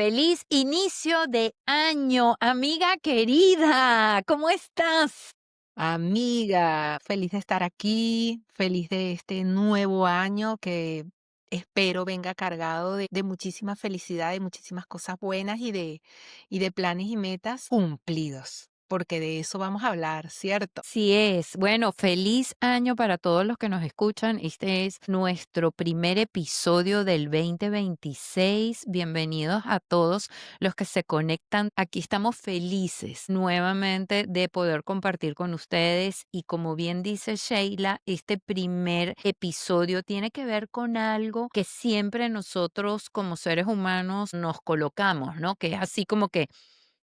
Feliz inicio de año, amiga querida. ¿Cómo estás? Amiga, feliz de estar aquí, feliz de este nuevo año que espero venga cargado de muchísima felicidad, de muchísimas cosas buenas y de planes y metas cumplidos, porque de eso vamos a hablar, ¿cierto? Sí es. Bueno, feliz año para todos los que nos escuchan. Este es nuestro primer episodio del 2026. Bienvenidos a todos los que se conectan. Aquí estamos felices nuevamente de poder compartir con ustedes y como bien dice Sheila, este primer episodio tiene que ver con algo que siempre nosotros como seres humanos nos colocamos, ¿no? Que es así como que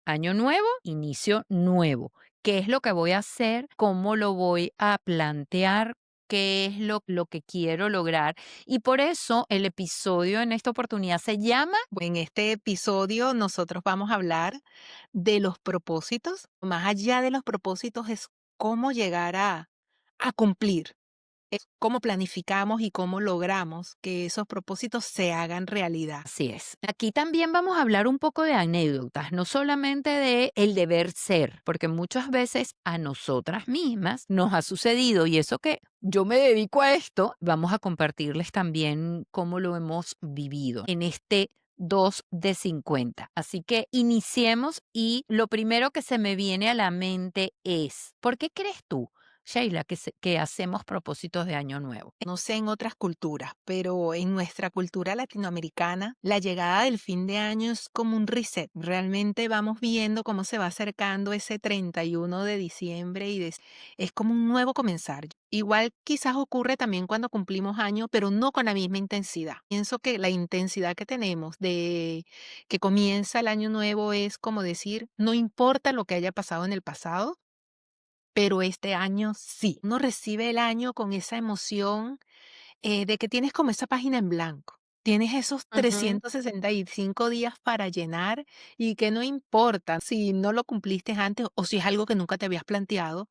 año nuevo, inicio nuevo. ¿Qué es lo que voy a hacer? ¿Cómo lo voy a plantear? ¿Qué es lo que quiero lograr? Y por eso el episodio en esta oportunidad se llama En este episodio nosotros vamos a hablar de los propósitos. Más allá de los propósitos es cómo llegar a cumplir. Es cómo planificamos y cómo logramos que esos propósitos se hagan realidad. Así es. Aquí también vamos a hablar un poco de anécdotas, no solamente de el deber ser, porque muchas veces a nosotras mismas nos ha sucedido y eso que yo me dedico a esto, vamos a compartirles también cómo lo hemos vivido en este 2 de 50. Así que iniciemos y lo primero que se me viene a la mente es, ¿por qué crees tú, Sheila, que hacemos propósitos de año nuevo? No sé en otras culturas, pero en nuestra cultura latinoamericana, la llegada del fin de año es como un reset. Realmente vamos viendo cómo se va acercando ese 31 de diciembre es como un nuevo comenzar. Igual quizás ocurre también cuando cumplimos años, pero no con la misma intensidad. Pienso que la intensidad que tenemos de que comienza el año nuevo es como decir, no importa lo que haya pasado en el pasado, pero este año sí. Uno recibe el año con esa emoción de que tienes como esa página en blanco. Tienes esos 365 días para llenar y que no importa si no lo cumpliste antes o si es algo que nunca te habías planteado,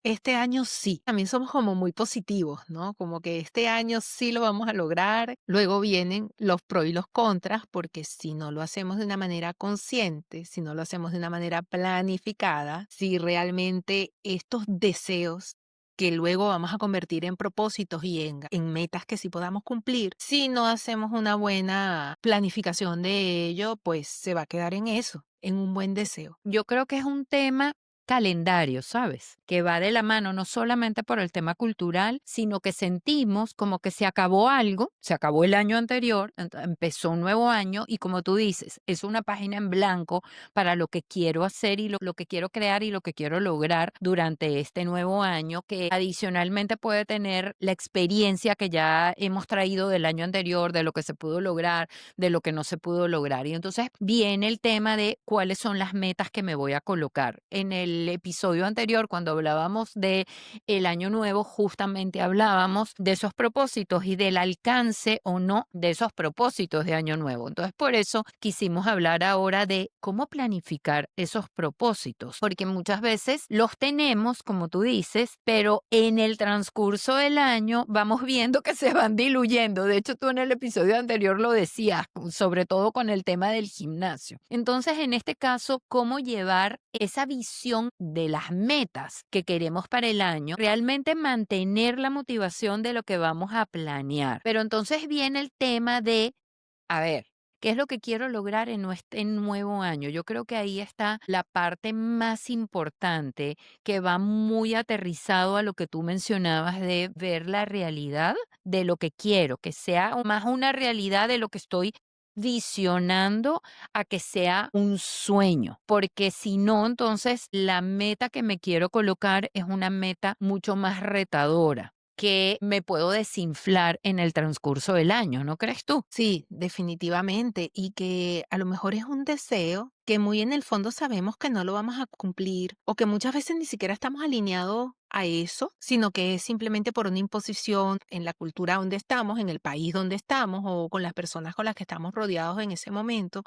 este año sí. También somos como muy positivos, ¿no? Como que este año sí lo vamos a lograr. Luego vienen los pros y los contras, porque si no lo hacemos de una manera consciente, si no lo hacemos de una manera planificada, si realmente estos deseos que luego vamos a convertir en propósitos y en metas que sí podamos cumplir, si no hacemos una buena planificación de ello, pues se va a quedar en eso, en un buen deseo. Yo creo que es un tema calendario, ¿sabes? Que va de la mano no solamente por el tema cultural, sino que sentimos como que se acabó algo, se acabó el año anterior, empezó un nuevo año y como tú dices, es una página en blanco para lo que quiero hacer y lo que quiero crear y lo que quiero lograr durante este nuevo año, que adicionalmente puede tener la experiencia que ya hemos traído del año anterior, de lo que se pudo lograr, de lo que no se pudo lograr. Y entonces viene el tema de cuáles son las metas que me voy a colocar. En el episodio anterior, cuando hablábamos de el año nuevo, justamente hablábamos de esos propósitos y del alcance o no de esos propósitos de año nuevo. Entonces, por eso quisimos hablar ahora de cómo planificar esos propósitos, porque muchas veces los tenemos, como tú dices, pero en el transcurso del año vamos viendo que se van diluyendo. De hecho, tú en el episodio anterior lo decías, sobre todo con el tema del gimnasio. Entonces, en este caso, ¿cómo llevar esa visión de las metas que queremos para el año? Realmente mantener la motivación de lo que vamos a planear. Pero entonces viene el tema de, a ver, ¿qué es lo que quiero lograr en este nuevo año? Yo creo que ahí está la parte más importante que va muy aterrizado a lo que tú mencionabas de ver la realidad de lo que quiero, que sea más una realidad de lo que estoy visionando a que sea un sueño, porque si no, entonces la meta que me quiero colocar es una meta mucho más retadora que me puedo desinflar en el transcurso del año, ¿no crees tú? Sí, definitivamente. Y que a lo mejor es un deseo que muy en el fondo sabemos que no lo vamos a cumplir o que muchas veces ni siquiera estamos alineados a eso, sino que es simplemente por una imposición en la cultura donde estamos, en el país donde estamos o con las personas con las que estamos rodeados en ese momento.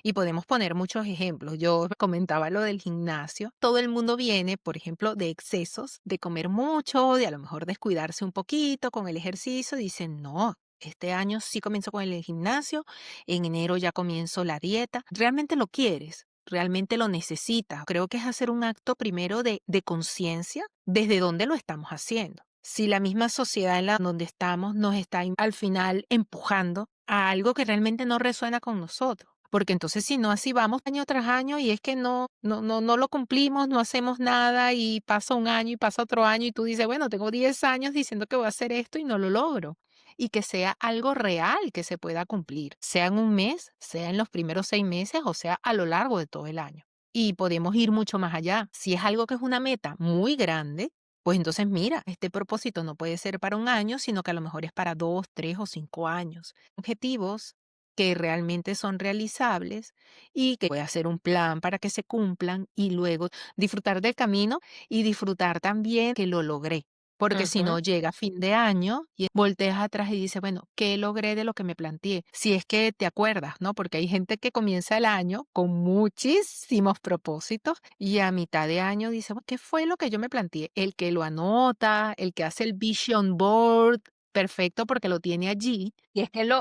Y podemos poner muchos ejemplos. Yo comentaba lo del gimnasio. Todo el mundo viene, por ejemplo, de excesos, de comer mucho, de a lo mejor descuidarse un poquito con el ejercicio. Dicen, no. este año sí comienzo con el gimnasio, en enero ya comienzo la dieta. ¿Realmente lo quieres? ¿Realmente lo necesitas? Creo que es hacer un acto primero de conciencia desde dónde lo estamos haciendo. Si la misma sociedad en la donde estamos nos está al final empujando a algo que realmente no resuena con nosotros. Porque entonces si no, así vamos año tras año y es que no lo cumplimos, no hacemos nada y pasa un año y pasa otro año y tú dices, bueno, tengo 10 años diciendo que voy a hacer esto y no lo logro. Y que sea algo real que se pueda cumplir, sea en un mes, sea en los primeros 6 meses o sea a lo largo de todo el año. Y podemos ir mucho más allá. Si es algo que es una meta muy grande, pues entonces mira, este propósito no puede ser para un año, sino que a lo mejor es para 2, 3 o 5 años. Objetivos que realmente son realizables y que puede hacer un plan para que se cumplan y luego disfrutar del camino y disfrutar también que lo logré. Porque si Ujú. no llega fin de año y volteas atrás y dices, bueno, ¿qué logré de lo que me planteé? Si es que te acuerdas, ¿no? Porque hay gente que comienza el año con muchísimos propósitos y a mitad de año dice, "Bueno, ¿qué fue lo que yo me planteé?". El que lo anota, el que hace el vision board, perfecto porque lo tiene allí.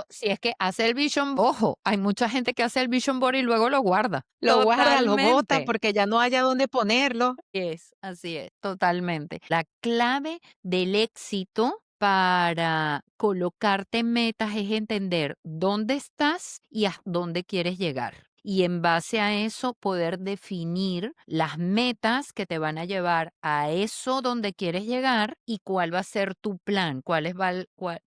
Si es que hace el vision, ojo, hay mucha gente que hace el vision board y luego lo guarda. Lo guarda, lo bota Totalmente. porque ya no haya dónde ponerlo. Así es, totalmente. La clave del éxito para colocarte metas es entender dónde estás y a dónde quieres llegar. Y en base a eso poder definir las metas que te van a llevar a eso donde quieres llegar y cuál va a ser tu plan,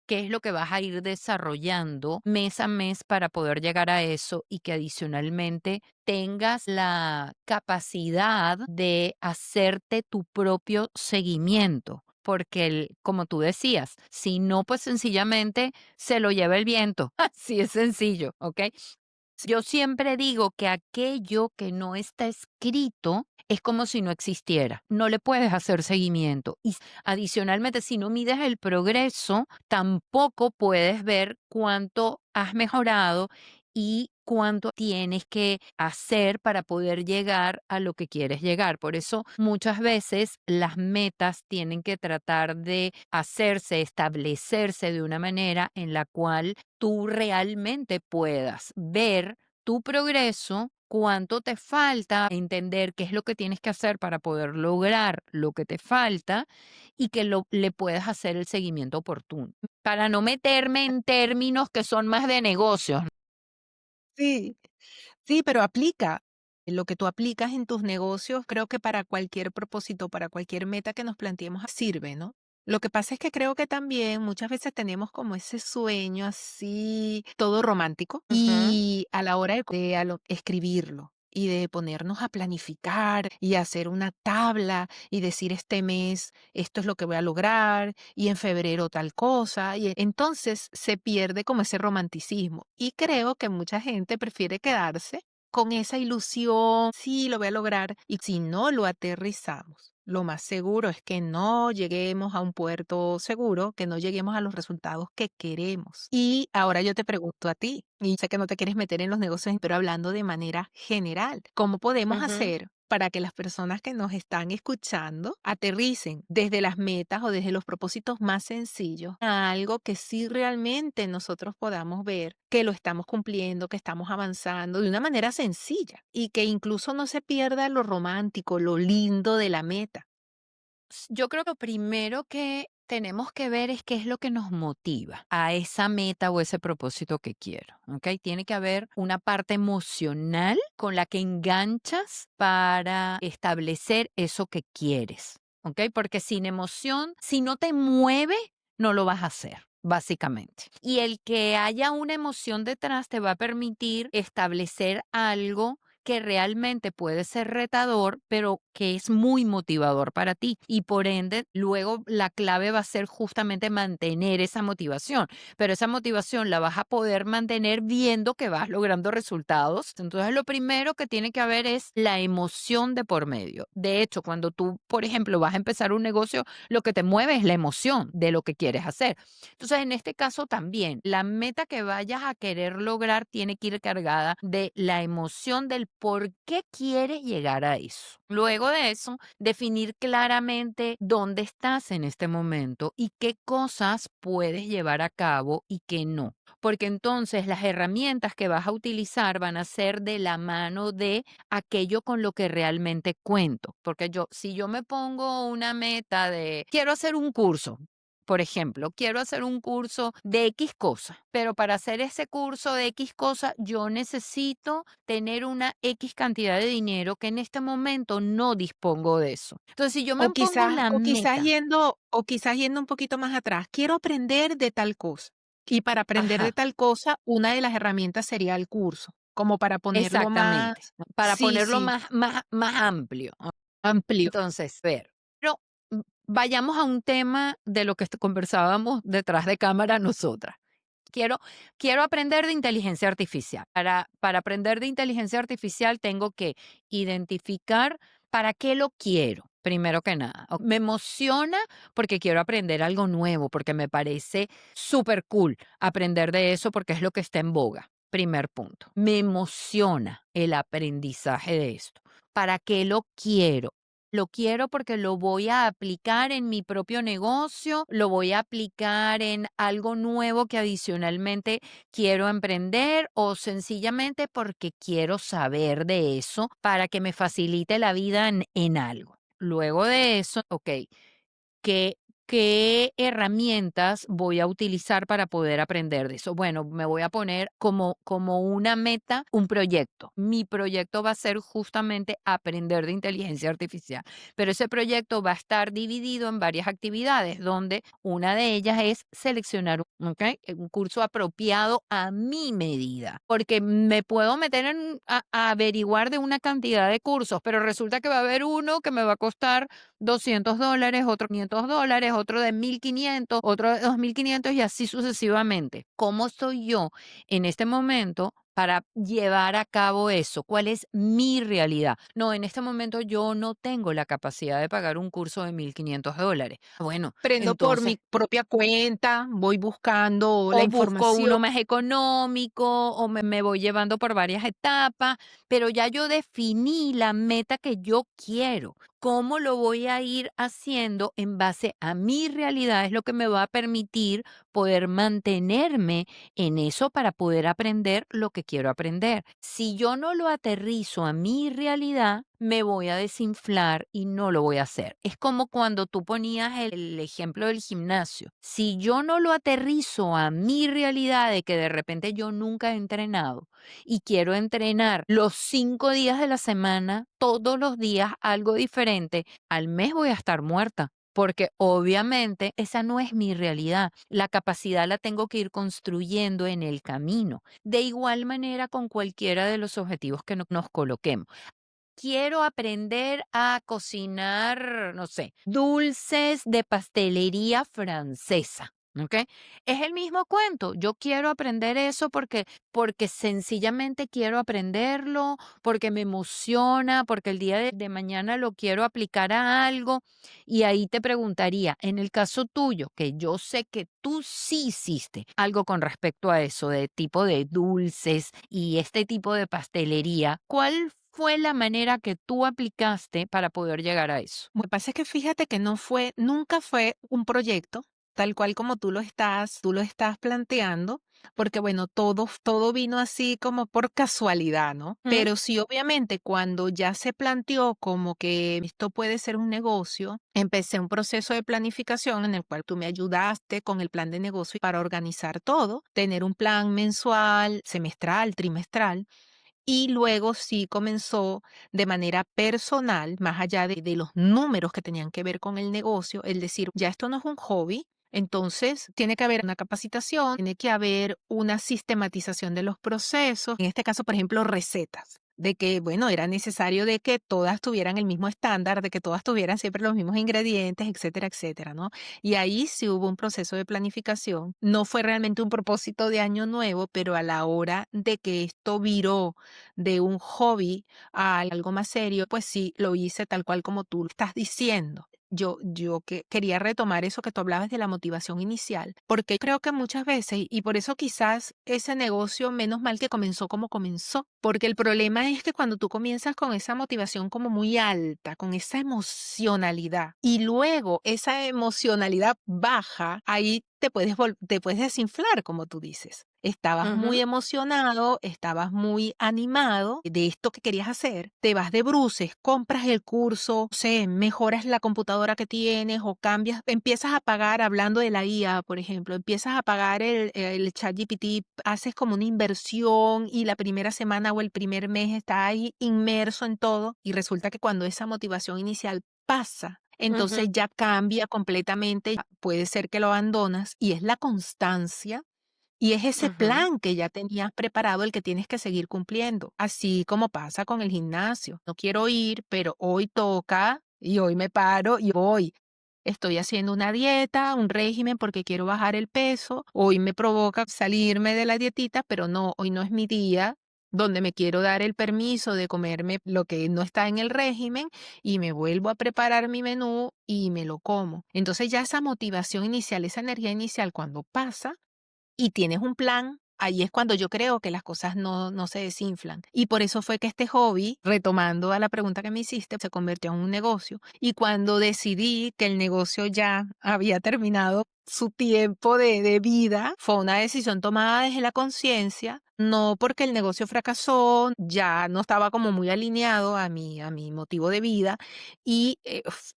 qué es lo que vas a ir desarrollando mes a mes para poder llegar a eso y que adicionalmente tengas la capacidad de hacerte tu propio seguimiento. Porque, como tú decías, si no, pues sencillamente se lo lleva el viento. Así es sencillo, ¿ok? Yo siempre digo que aquello que no está escrito es como si no existiera. No le puedes hacer seguimiento. Y adicionalmente, si no mides el progreso, tampoco puedes ver cuánto has mejorado y cuánto tienes que hacer para poder llegar a lo que quieres llegar. Por eso muchas veces las metas tienen que tratar de hacerse, establecerse de una manera en la cual tú realmente puedas ver tu progreso, cuánto te falta, entender qué es lo que tienes que hacer para poder lograr lo que te falta y que le puedas hacer el seguimiento oportuno. Para no meterme en términos que son más de negocios. Sí. Sí, pero aplica. Lo que tú aplicas en tus negocios, creo que para cualquier propósito, para cualquier meta que nos planteemos, sirve, ¿no? Lo que pasa es que creo que también muchas veces tenemos como ese sueño así, todo romántico, Ujú. y a la hora de escribirlo y de ponernos a planificar y hacer una tabla y decir este mes esto es lo que voy a lograr y en febrero tal cosa, y entonces se pierde como ese romanticismo. Y creo que mucha gente prefiere quedarse con esa ilusión, sí, lo voy a lograr, y si no lo aterrizamos, lo más seguro es que no lleguemos a un puerto seguro, que no lleguemos a los resultados que queremos. Y ahora yo te pregunto a ti, y sé que no te quieres meter en los negocios, pero hablando de manera general, ¿cómo podemos Ujú. hacer para que las personas que nos están escuchando aterricen desde las metas o desde los propósitos más sencillos a algo que sí realmente nosotros podamos ver que lo estamos cumpliendo, que estamos avanzando de una manera sencilla y que incluso no se pierda lo romántico, lo lindo de la meta? Yo creo que lo primero que tenemos que ver es qué es lo que nos motiva a esa meta o ese propósito que quiero, ¿ok? Tiene que haber una parte emocional con la que enganchas para establecer eso que quieres, ¿ok? Porque sin emoción, si no te mueve, no lo vas a hacer, básicamente. Y el que haya una emoción detrás te va a permitir establecer algo que realmente puede ser retador, pero que es muy motivador para ti. Y por ende, luego la clave va a ser justamente mantener esa motivación, pero esa motivación la vas a poder mantener viendo que vas logrando resultados. Entonces, lo primero que tiene que haber es la emoción de por medio. De hecho, cuando tú, por ejemplo, vas a empezar un negocio, lo que te mueve es la emoción de lo que quieres hacer. Entonces, en este caso también, la meta que vayas a querer lograr tiene que ir cargada de la emoción del por qué quieres llegar a eso. Luego de eso, definir claramente dónde estás en este momento y qué cosas puedes llevar a cabo y qué no. Porque entonces las herramientas que vas a utilizar van a ser de la mano de aquello con lo que realmente cuento. Porque si yo me pongo una meta de quiero hacer un curso, por ejemplo, quiero hacer un curso de X cosa, pero para hacer ese curso de X cosa yo necesito tener una X cantidad de dinero que en este momento no dispongo de eso. Entonces, si yo O me pongo quizás la o quizás meta, yendo o quizás yendo un poquito más atrás, quiero aprender de tal cosa. Y para aprender de ajá, tal cosa, una de las herramientas sería el curso, como para ponerlo más exactamente, para sí, ponerlo sí, más amplio. amplio. Entonces, pero vayamos a un tema de lo que conversábamos detrás de cámara nosotras. Quiero, quiero aprender de inteligencia artificial. Para aprender de inteligencia artificial tengo que identificar para qué lo quiero, primero que nada. Me emociona porque quiero aprender algo nuevo, porque me parece súper cool aprender de eso porque es lo que está en boga. Primer punto. Me emociona el aprendizaje de esto. ¿Para qué lo quiero? Lo quiero porque lo voy a aplicar en mi propio negocio, lo voy a aplicar en algo nuevo que adicionalmente quiero emprender o sencillamente porque quiero saber de eso para que me facilite la vida en algo. Luego de eso, ok, ¿qué, qué herramientas voy a utilizar para poder aprender de eso? Bueno, me voy a poner como una meta, un proyecto. Mi proyecto va a ser justamente aprender de inteligencia artificial, pero ese proyecto va a estar dividido en varias actividades, donde una de ellas es seleccionar ¿ok? Un curso apropiado a mi medida, porque me puedo meter a averiguar de una cantidad de cursos, pero resulta que va a haber uno que me va a costar $200, otro $500, otro de 1.500, otro de 2.500 y así sucesivamente. ¿Cómo soy yo en este momento para llevar a cabo eso? ¿Cuál es mi realidad? No, en este momento yo no tengo la capacidad de pagar un curso de $1.500. Bueno, Prendo por entonces mi propia cuenta, voy buscando la o busco información. uno más económico, o me voy llevando por varias etapas, pero ya yo definí la meta que yo quiero. ¿Cómo lo voy a ir haciendo en base a mi realidad? Es lo que me va a permitir poder mantenerme en eso para poder aprender lo que quiero aprender. Si yo no lo aterrizo a mi realidad, me voy a desinflar y no lo voy a hacer. Es como cuando tú ponías el ejemplo del gimnasio. Si yo no lo aterrizo a mi realidad de que de repente yo nunca he entrenado y quiero entrenar los 5 días de la semana, todos los días algo diferente, al mes voy a estar muerta. Porque obviamente esa no es mi realidad. La capacidad la tengo que ir construyendo en el camino. De igual manera con cualquiera de los objetivos que nos coloquemos. Quiero aprender a cocinar, no sé, dulces de pastelería francesa, ¿ok? Es el mismo cuento. Yo quiero aprender eso porque sencillamente quiero aprenderlo, porque me emociona, porque el día de mañana lo quiero aplicar a algo. Y ahí te preguntaría, en el caso tuyo, que yo sé que tú sí hiciste algo con respecto a eso, de tipo de dulces y este tipo de pastelería, ¿cuál fue la manera que tú aplicaste para poder llegar a eso? Lo que pasa es que fíjate que nunca fue un proyecto, tal cual como tú lo estás planteando, porque bueno, todo vino así como por casualidad, ¿no? ¿Mm? Pero sí, obviamente, cuando ya se planteó como que esto puede ser un negocio, empecé un proceso de planificación en el cual tú me ayudaste con el plan de negocio para organizar todo, tener un plan mensual, semestral, trimestral. Y luego sí comenzó de manera personal, más allá de los números que tenían que ver con el negocio, el decir, ya esto no es un hobby, entonces tiene que haber una capacitación, tiene que haber una sistematización de los procesos, en este caso, por ejemplo, recetas. De que, bueno, era necesario de que todas tuvieran el mismo estándar, de que todas tuvieran siempre los mismos ingredientes, etcétera, etcétera, ¿no? Y ahí sí hubo un proceso de planificación. No fue realmente un propósito de año nuevo, pero a la hora de que esto viró de un hobby a algo más serio, pues sí, lo hice tal cual como tú lo estás diciendo. yo quería retomar eso que tú hablabas de la motivación inicial, porque creo que muchas veces, y por eso quizás ese negocio, menos mal que comenzó como comenzó, porque el problema es que cuando tú comienzas con esa motivación como muy alta, con esa emocionalidad, y luego esa emocionalidad baja, ahí te puedes desinflar, como tú dices. Estabas muy Ujú, emocionado, estabas muy animado de esto que querías hacer, te vas de bruces, compras el curso, no sé, mejoras la computadora que tienes o cambias, empiezas a pagar, hablando de la IA, por ejemplo, empiezas a pagar el ChatGPT, haces como una inversión y la primera semana o el primer mes estás ahí inmerso en todo y resulta que cuando esa motivación inicial pasa, ujú, entonces ya cambia completamente, puede ser que lo abandonas y es la constancia y es ese ujú. plan que ya tenías preparado el que tienes que seguir cumpliendo, así como pasa con el gimnasio. No quiero ir, pero hoy toca y hoy me paro y voy. Estoy haciendo una dieta, un régimen porque quiero bajar el peso. Hoy me provoca salirme de la dietita, pero no, hoy no es mi día donde me quiero dar el permiso de comerme lo que no está en el régimen y me vuelvo a preparar mi menú y me lo como. Entonces ya esa motivación inicial, esa energía inicial cuando pasa, y tienes un plan, ahí es cuando yo creo que las cosas no se desinflan. Y por eso fue que este hobby, retomando a la pregunta que me hiciste, se convirtió en un negocio. Y cuando decidí que el negocio ya había terminado su tiempo de vida, fue una decisión tomada desde la conciencia, no porque el negocio fracasó, ya no estaba como muy alineado a mi motivo de vida y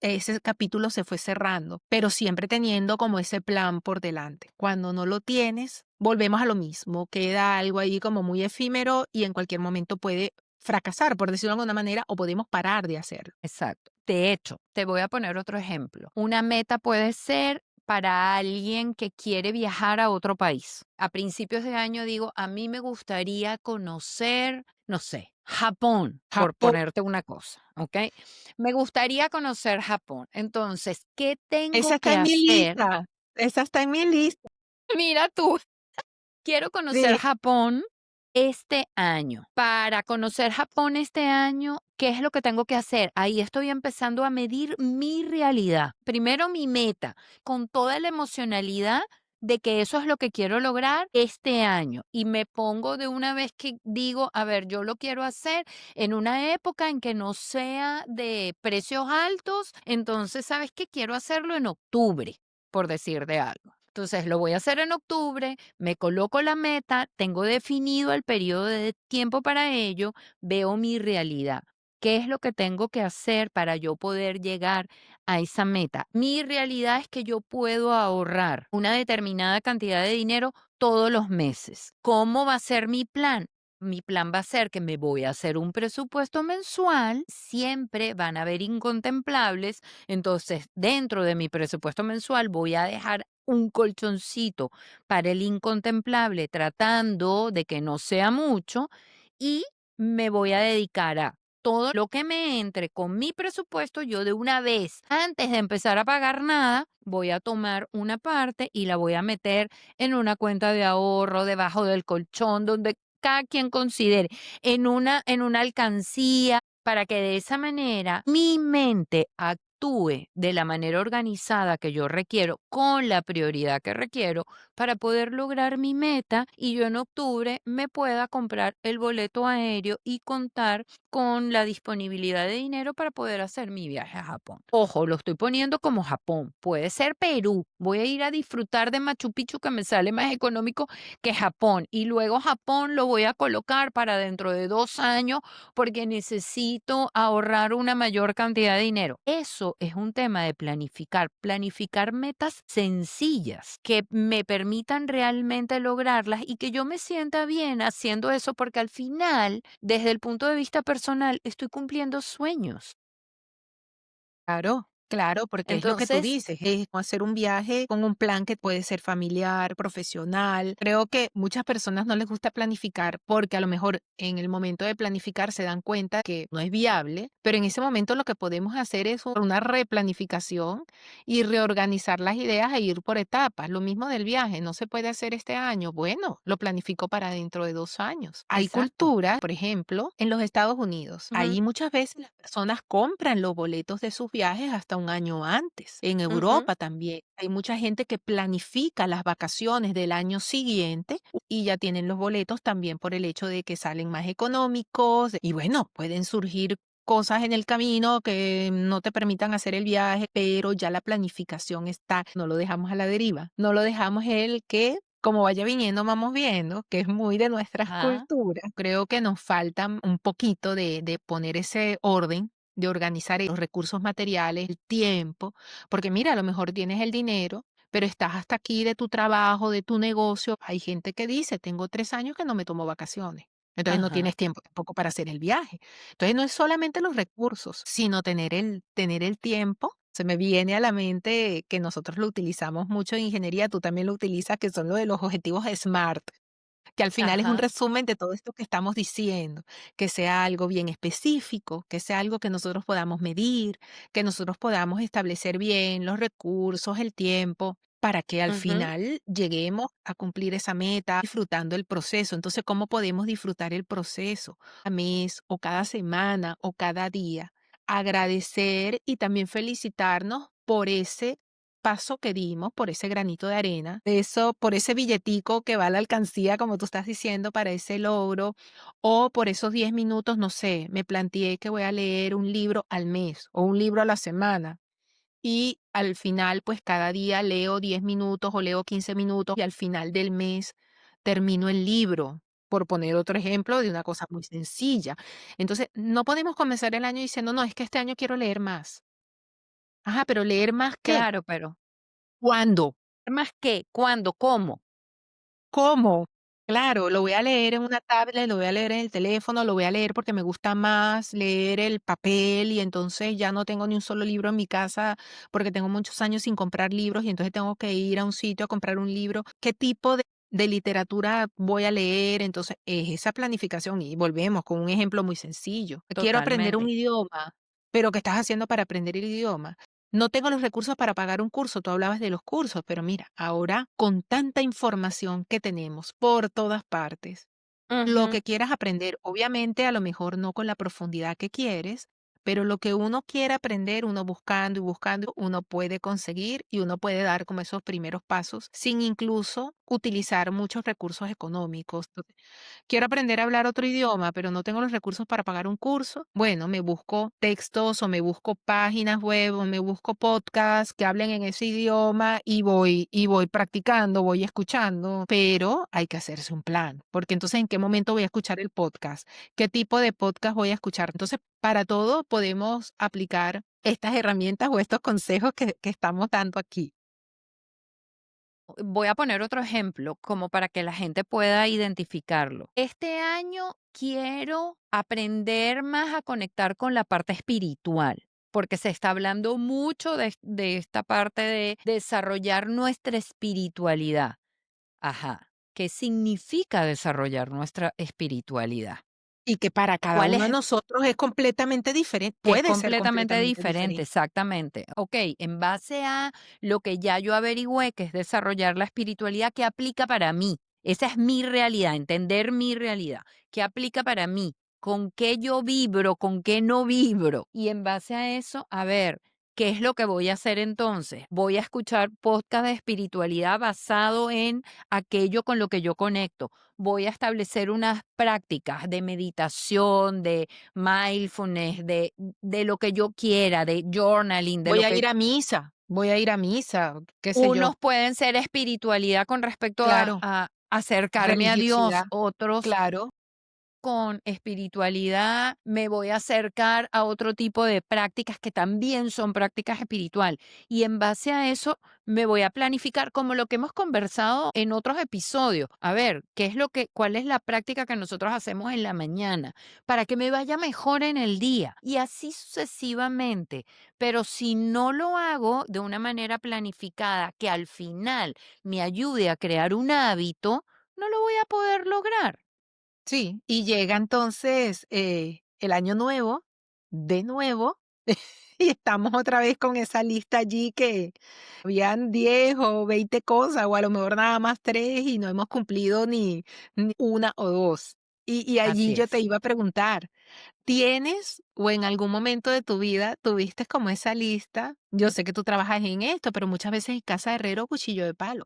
ese capítulo se fue cerrando, pero siempre teniendo como ese plan por delante. Cuando no lo tienes, volvemos a lo mismo, queda algo ahí como muy efímero y en cualquier momento puede fracasar, por decirlo de alguna manera, o podemos parar de hacerlo. Exacto. De hecho, te voy a poner otro ejemplo. Una meta puede ser para alguien que quiere viajar a otro país. A principios de año digo, a mí me gustaría conocer, no sé, Japón, por Japón, ponerte una cosa, ¿ok? Me gustaría conocer Japón. Entonces, ¿qué esa tengo está que en mi hacer? lista, esa está en mi lista. Mira tú. Quiero conocer Sí, Japón este año. Para conocer Japón este año, ¿qué es lo que tengo que hacer? Ahí estoy empezando a medir mi realidad. Primero mi meta, con toda la emocionalidad de que eso es lo que quiero lograr este año. Y me pongo de una vez que digo, a ver, yo lo quiero hacer en una época en que no sea de precios altos. Entonces, ¿sabes qué? Quiero hacerlo en octubre, por decir de algo. Entonces, lo voy a hacer en octubre, me coloco la meta, tengo definido el periodo de tiempo para ello, veo mi realidad. ¿Qué es lo que tengo que hacer para yo poder llegar a esa meta? Mi realidad es que yo puedo ahorrar una determinada cantidad de dinero todos los meses. ¿Cómo va a ser mi plan? Mi plan va a ser que me voy a hacer un presupuesto mensual, siempre van a haber incontemplables, entonces dentro de mi presupuesto mensual voy a dejar un colchoncito para el incontemplable, tratando de que no sea mucho, y me voy a dedicar a todo lo que me entre con mi presupuesto. Yo de una vez, antes de empezar a pagar nada, voy a tomar una parte y la voy a meter en una cuenta de ahorro debajo del colchón, donde cada quien considere, en una alcancía, para que de esa manera mi mente actúe de la manera organizada que yo requiero, con la prioridad que requiero, para poder lograr mi meta y yo en octubre me pueda comprar el boleto aéreo y contar con la disponibilidad de dinero para poder hacer mi viaje a Japón. Ojo, lo estoy poniendo como Japón, puede ser Perú. Voy a ir a disfrutar de Machu Picchu, que me sale más económico que Japón, y luego Japón lo voy a colocar para dentro de 2 años porque necesito ahorrar una mayor cantidad de dinero. Eso es un tema de planificar, planificar metas sencillas que me permitan realmente lograrlas y que yo me sienta bien haciendo eso, porque al final, desde el punto de vista personal, estoy cumpliendo sueños. claro, claro, porque es lo que tú Entonces, dices, es como hacer un viaje con un plan que puede ser familiar, profesional. Creo que muchas personas no les gusta planificar porque a lo mejor en el momento de planificar se dan cuenta que no es viable, pero en ese momento lo que podemos hacer es una replanificación y reorganizar las ideas e ir por etapas. Lo mismo del viaje, no se puede hacer este año. Bueno, lo planifico para dentro de 2 años. Hay exacto. culturas, por ejemplo, en los Estados Unidos. Ujú. Ahí muchas veces las personas compran los boletos de sus viajes hasta hasta un año antes. En Ujú. Europa también hay mucha gente que planifica las vacaciones del año siguiente y ya tienen los boletos también por el hecho de que salen más económicos y bueno, pueden surgir cosas en el camino que no te permitan hacer el viaje, pero ya la planificación está, no lo dejamos a la deriva, no lo dejamos el que como vaya viniendo, vamos viendo, que es muy de nuestras Ajá, culturas. Creo que nos falta un poquito de poner ese orden, de organizar los recursos materiales, el tiempo, porque mira, a lo mejor tienes el dinero, pero estás hasta aquí de tu trabajo, de tu negocio. Hay gente que dice, tengo 3 años que no me tomo vacaciones. Entonces no ajá. tienes tiempo tampoco para hacer el viaje. Entonces no es solamente los recursos, sino tener el tiempo. Se me viene a la mente que nosotros lo utilizamos mucho en ingeniería, tú también lo utilizas, que son lo de los objetivos SMART, que al final es un Ajá. resumen de todo esto que estamos diciendo, que sea algo bien específico, que sea algo que nosotros podamos medir, que nosotros podamos establecer bien los recursos, el tiempo, para que al Ujú. final lleguemos a cumplir esa meta disfrutando el proceso. Entonces, ¿cómo podemos disfrutar el proceso? Cada mes o cada semana o cada día. Agradecer y también felicitarnos por ese paso que dimos, por ese granito de arena, eso, por ese billetico que va a la alcancía, como tú estás diciendo, para ese logro, o por esos 10 minutos, no sé, me planteé que voy a leer un libro al mes o un libro a la semana. Y al final, pues cada día leo 10 minutos o leo 15 minutos y al final del mes termino el libro, por poner otro ejemplo de una cosa muy sencilla. Entonces, no podemos comenzar el año diciendo, no, es que este año quiero leer más. Ajá, pero leer más qué, Claro, pero ¿cuándo? ¿más qué? ¿Cuándo? ¿Cómo? ¿Cómo? Claro, lo voy a leer en una tablet, lo voy a leer en el teléfono, lo voy a leer porque me gusta más leer el papel y entonces ya no tengo ni un solo libro en mi casa porque tengo muchos años sin comprar libros y entonces tengo que ir a un sitio a comprar un libro. ¿Qué tipo de literatura voy a leer? Entonces, es esa planificación y volvemos con un ejemplo muy sencillo. Quiero aprender un Totalmente. idioma, pero ¿qué estás haciendo para aprender el idioma? No tengo los recursos para pagar un curso, tú hablabas de los cursos, pero mira, ahora con tanta información que tenemos por todas partes, lo Ujú. que quieras aprender, obviamente a lo mejor no con la profundidad que quieres, pero lo que uno quiera aprender, uno buscando y buscando, uno puede conseguir y uno puede dar como esos primeros pasos sin incluso utilizar muchos recursos económicos. Quiero aprender a hablar otro idioma, pero no tengo los recursos para pagar un curso. Bueno, me busco textos o me busco páginas web o me busco podcasts que hablen en ese idioma y voy practicando, voy escuchando, pero hay que hacerse un plan, porque entonces ¿en qué momento voy a escuchar el podcast? ¿Qué tipo de podcast voy a escuchar? Entonces, para todo podemos aplicar estas herramientas o estos consejos que estamos dando aquí. Voy a poner otro ejemplo, como para que la gente pueda identificarlo. Este año quiero aprender más a conectar con la parte espiritual, porque se está hablando mucho de esta parte de desarrollar nuestra espiritualidad. Ajá. ¿Qué significa desarrollar nuestra espiritualidad? Y que para cada ¿Cuál uno de es? nosotros es completamente diferente, Es puede ser completamente completamente diferente, diferente. exactamente. Ok, en base a lo que ya yo averigüé, que es desarrollar la espiritualidad, ¿qué aplica para mí? Esa es mi realidad, entender mi realidad. ¿Qué aplica para mí? ¿Con qué yo vibro? ¿Con qué no vibro? Y en base a eso, a ver, ¿qué es lo que voy a hacer entonces? Voy a escuchar podcast de espiritualidad basado en aquello con lo que yo conecto. Voy a establecer unas prácticas de meditación, de mindfulness, de lo que yo quiera, de journaling, de Voy lo a que ir a misa, voy a ir a misa, qué sé unos yo. pueden ser espiritualidad con respecto Claro, a acercarme a Dios, religiosidad, otros claro. con espiritualidad me voy a acercar a otro tipo de prácticas que también son prácticas espiritual. Y en base a eso me voy a planificar como lo que hemos conversado en otros episodios. A ver, cuál es la práctica que nosotros hacemos en la mañana para que me vaya mejor en el día y así sucesivamente. Pero si no lo hago de una manera planificada que al final me ayude a crear un hábito, no lo voy a poder lograr. Sí, y llega entonces, el año nuevo, de nuevo, y estamos otra vez con esa lista allí que habían 10 o 20 cosas, o a lo mejor nada más 3 y no hemos cumplido ni 1 o 2. Y allí Así yo te es. iba a preguntar, ¿tienes o en algún momento de tu vida tuviste como esa lista? Yo sé que tú trabajas en esto, pero muchas veces en casa de herrero, cuchillo de palo.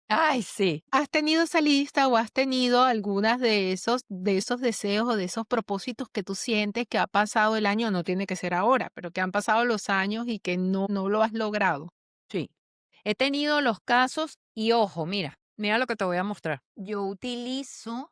Ay, sí. ¿Has tenido esa lista o has tenido algunas de esos deseos o de esos propósitos que tú sientes que ha pasado el año? No tiene que ser ahora, pero que han pasado los años y que no lo has logrado. Sí, he tenido los casos y ojo, mira lo que te voy a mostrar. Yo utilizo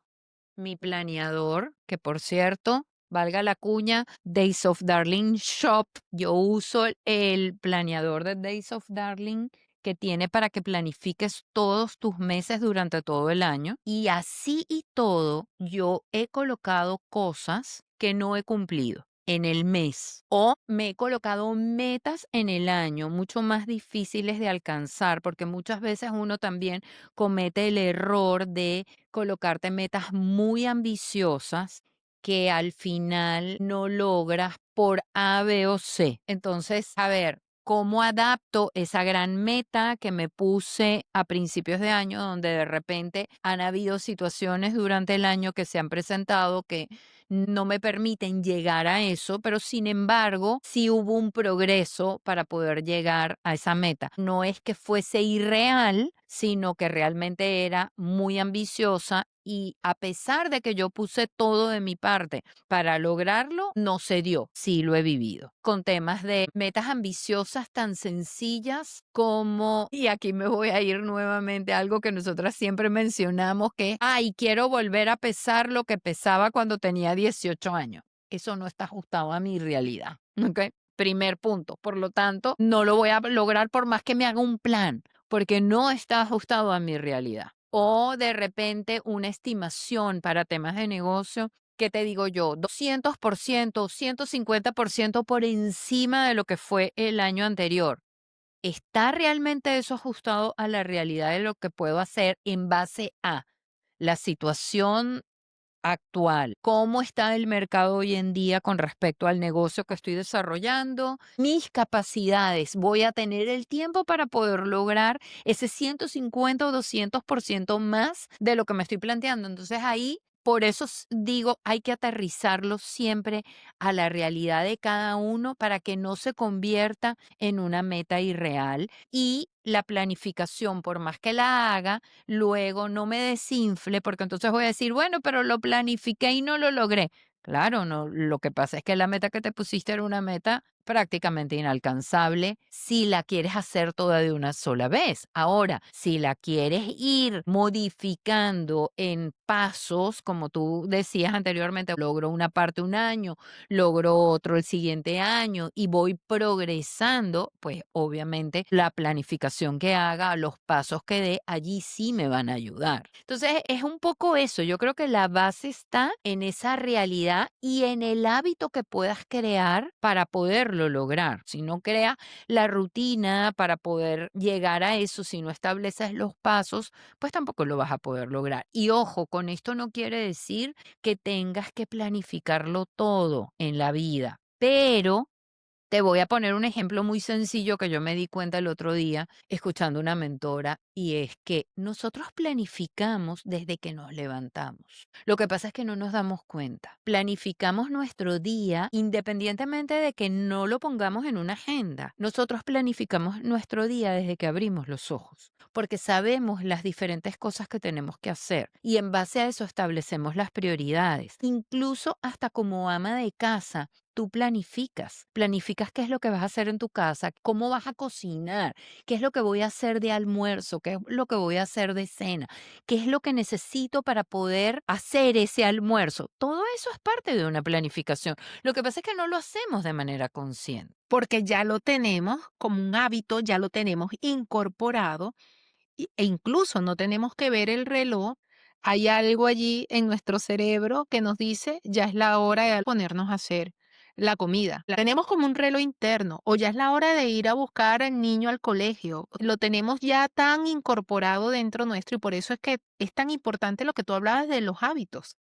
mi planeador, que por cierto, valga la cuña, Days of Darling Shop. Yo uso el planeador de Days of Darling que tiene para que planifiques todos tus meses durante todo el año. Y así y todo, yo he colocado cosas que no he cumplido en el mes o me he colocado metas en el año mucho más difíciles de alcanzar porque muchas veces uno también comete el error de colocarte metas muy ambiciosas que al final no logras por A, B o C. Entonces, a ver, ¿cómo adapto esa gran meta que me puse a principios de año, donde de repente han habido situaciones durante el año que se han presentado que no me permiten llegar a eso, pero sin embargo, sí hubo un progreso para poder llegar a esa meta? No es que fuese irreal, sino que realmente era muy ambiciosa y a pesar de que yo puse todo de mi parte para lograrlo, no se dio. Sí lo he vivido. Con temas de metas ambiciosas tan sencillas como, y aquí me voy a ir nuevamente a algo que nosotras siempre mencionamos, que, ay, quiero volver a pesar lo que pesaba cuando tenía 18 años. Eso no está ajustado a mi realidad. ¿Ok? Primer punto. Por lo tanto, no lo voy a lograr por más que me haga un plan porque no está ajustado a mi realidad. O de repente una estimación para temas de negocio, ¿qué te digo yo? 200%, 150% por encima de lo que fue el año anterior. ¿Está realmente eso ajustado a la realidad de lo que puedo hacer en base a la situación actual? ¿Cómo está el mercado hoy en día con respecto al negocio que estoy desarrollando? Mis capacidades, ¿voy a tener el tiempo para poder lograr ese 150 o 200% más de lo que me estoy planteando? Entonces ahí, por eso digo, hay que aterrizarlo siempre a la realidad de cada uno para que no se convierta en una meta irreal y la planificación, por más que la haga, luego no me desinfle, porque entonces voy a decir, bueno, pero lo planifiqué y no lo logré. Claro, no, lo que pasa es que la meta que te pusiste era una meta prácticamente inalcanzable si la quieres hacer toda de una sola vez. Ahora, si la quieres ir modificando en pasos, como tú decías anteriormente, logro una parte un año, logro otro el siguiente año y voy progresando, pues obviamente la planificación que haga, los pasos que dé, allí sí me van a ayudar. Entonces es un poco eso, yo creo que la base está en esa realidad y en el hábito que puedas crear para poderlo lograr. Si no creas la rutina para poder llegar a eso, si no estableces los pasos, pues tampoco lo vas a poder lograr. Y ojo, con esto no quiere decir que tengas que planificarlo todo en la vida, pero te voy a poner un ejemplo muy sencillo que yo me di cuenta el otro día escuchando una mentora y es que nosotros planificamos desde que nos levantamos. Lo que pasa es que no nos damos cuenta. Planificamos nuestro día independientemente de que no lo pongamos en una agenda. Nosotros planificamos nuestro día desde que abrimos los ojos porque sabemos las diferentes cosas que tenemos que hacer y en base a eso establecemos las prioridades. Incluso hasta como ama de casa tú planificas qué es lo que vas a hacer en tu casa, cómo vas a cocinar, qué es lo que voy a hacer de almuerzo, qué es lo que voy a hacer de cena, qué es lo que necesito para poder hacer ese almuerzo. Todo eso es parte de una planificación. Lo que pasa es que no lo hacemos de manera consciente. Porque ya lo tenemos como un hábito, ya lo tenemos incorporado e incluso no tenemos que ver el reloj. Hay algo allí en nuestro cerebro que nos dice, ya es la hora de ponernos a hacer la comida. La tenemos como un reloj interno o ya es la hora de ir a buscar al niño al colegio. Lo tenemos ya tan incorporado dentro nuestro y por eso es que es tan importante lo que tú hablabas de los hábitos.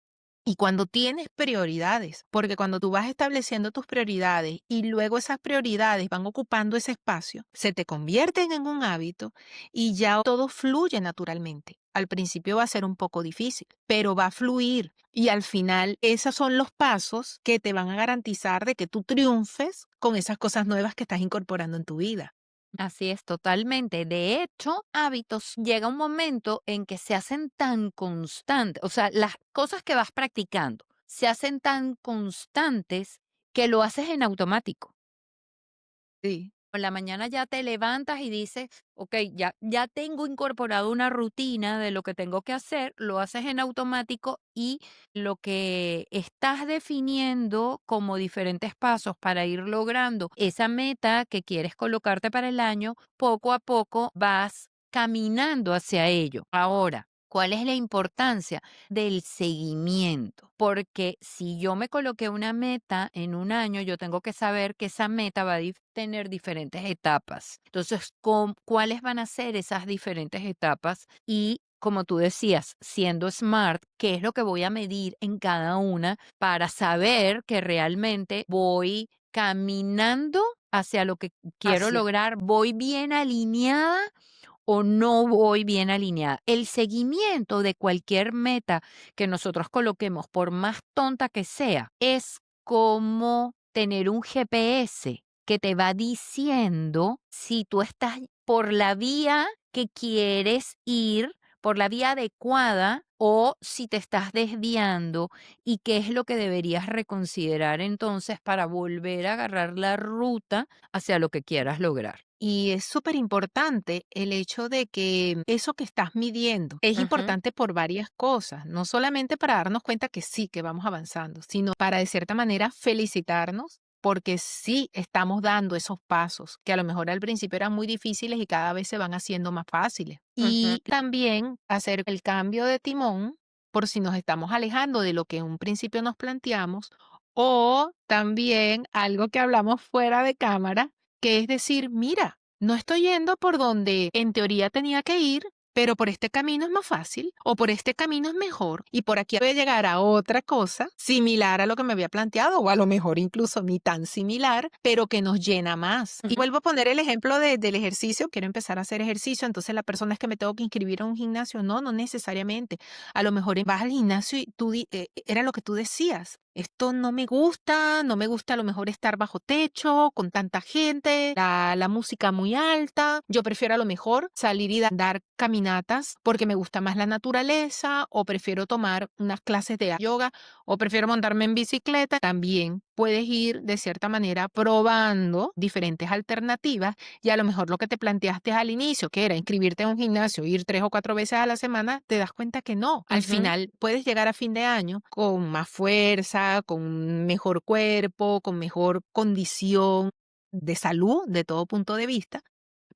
Y cuando tienes prioridades, porque cuando tú vas estableciendo tus prioridades y luego esas prioridades van ocupando ese espacio, se te convierten en un hábito y ya todo fluye naturalmente. Al principio va a ser un poco difícil, pero va a fluir y al final esos son los pasos que te van a garantizar de que tú triunfes con esas cosas nuevas que estás incorporando en tu vida. Así es, totalmente. De hecho, hábitos llega un momento en que se hacen tan constantes, o sea, las cosas que vas practicando se hacen tan constantes que lo haces en automático. Sí, Por la mañana ya te levantas y dices, ok, ya tengo incorporado una rutina de lo que tengo que hacer, lo haces en automático y lo que estás definiendo como diferentes pasos para ir logrando esa meta que quieres colocarte para el año, poco a poco vas caminando hacia ello. Ahora, ¿cuál es la importancia del seguimiento? Porque si yo me coloqué una meta en un año, yo tengo que saber que esa meta va a tener diferentes etapas. Entonces, ¿cuáles van a ser esas diferentes etapas? Y como tú decías, siendo smart, ¿qué es lo que voy a medir en cada una para saber que realmente voy caminando hacia lo que quiero así es. lograr? ¿Voy bien alineada o no voy bien alineada? El seguimiento de cualquier meta que nosotros coloquemos, por más tonta que sea, es como tener un GPS que te va diciendo si tú estás por la vía que quieres ir, por la vía adecuada, o si te estás desviando y qué es lo que deberías reconsiderar entonces para volver a agarrar la ruta hacia lo que quieras lograr. Y es súper importante el hecho de que eso que estás midiendo es Ujú, importante por varias cosas, no solamente para darnos cuenta que sí, que vamos avanzando, sino para de cierta manera felicitarnos porque sí estamos dando esos pasos que a lo mejor al principio eran muy difíciles y cada vez se van haciendo más fáciles. ujú. Y también hacer el cambio de timón por si nos estamos alejando de lo que en un principio nos planteamos o también algo que hablamos fuera de cámara que es decir, mira, no estoy yendo por donde en teoría tenía que ir, pero por este camino es más fácil o por este camino es mejor y por aquí voy a llegar a otra cosa similar a lo que me había planteado o a lo mejor incluso ni tan similar, pero que nos llena más. Y Ujú, vuelvo a poner el ejemplo del ejercicio, quiero empezar a hacer ejercicio, entonces la persona es que me tengo que inscribir a un gimnasio, no, no necesariamente. A lo mejor vas al gimnasio y era lo que tú decías. Esto no me gusta, no me gusta a lo mejor estar bajo techo, con tanta gente, la música muy alta. Yo prefiero a lo mejor salir y dar caminatas porque me gusta más la naturaleza o prefiero tomar unas clases de yoga o prefiero montarme en bicicleta. También puedes ir de cierta manera probando diferentes alternativas y a lo mejor lo que te planteaste al inicio, que era inscribirte en un gimnasio, ir 3 o 4 veces a la semana, te das cuenta que no. Al ujú. final puedes llegar a fin de año con más fuerza, con un mejor cuerpo, con mejor condición de salud de todo punto de vista,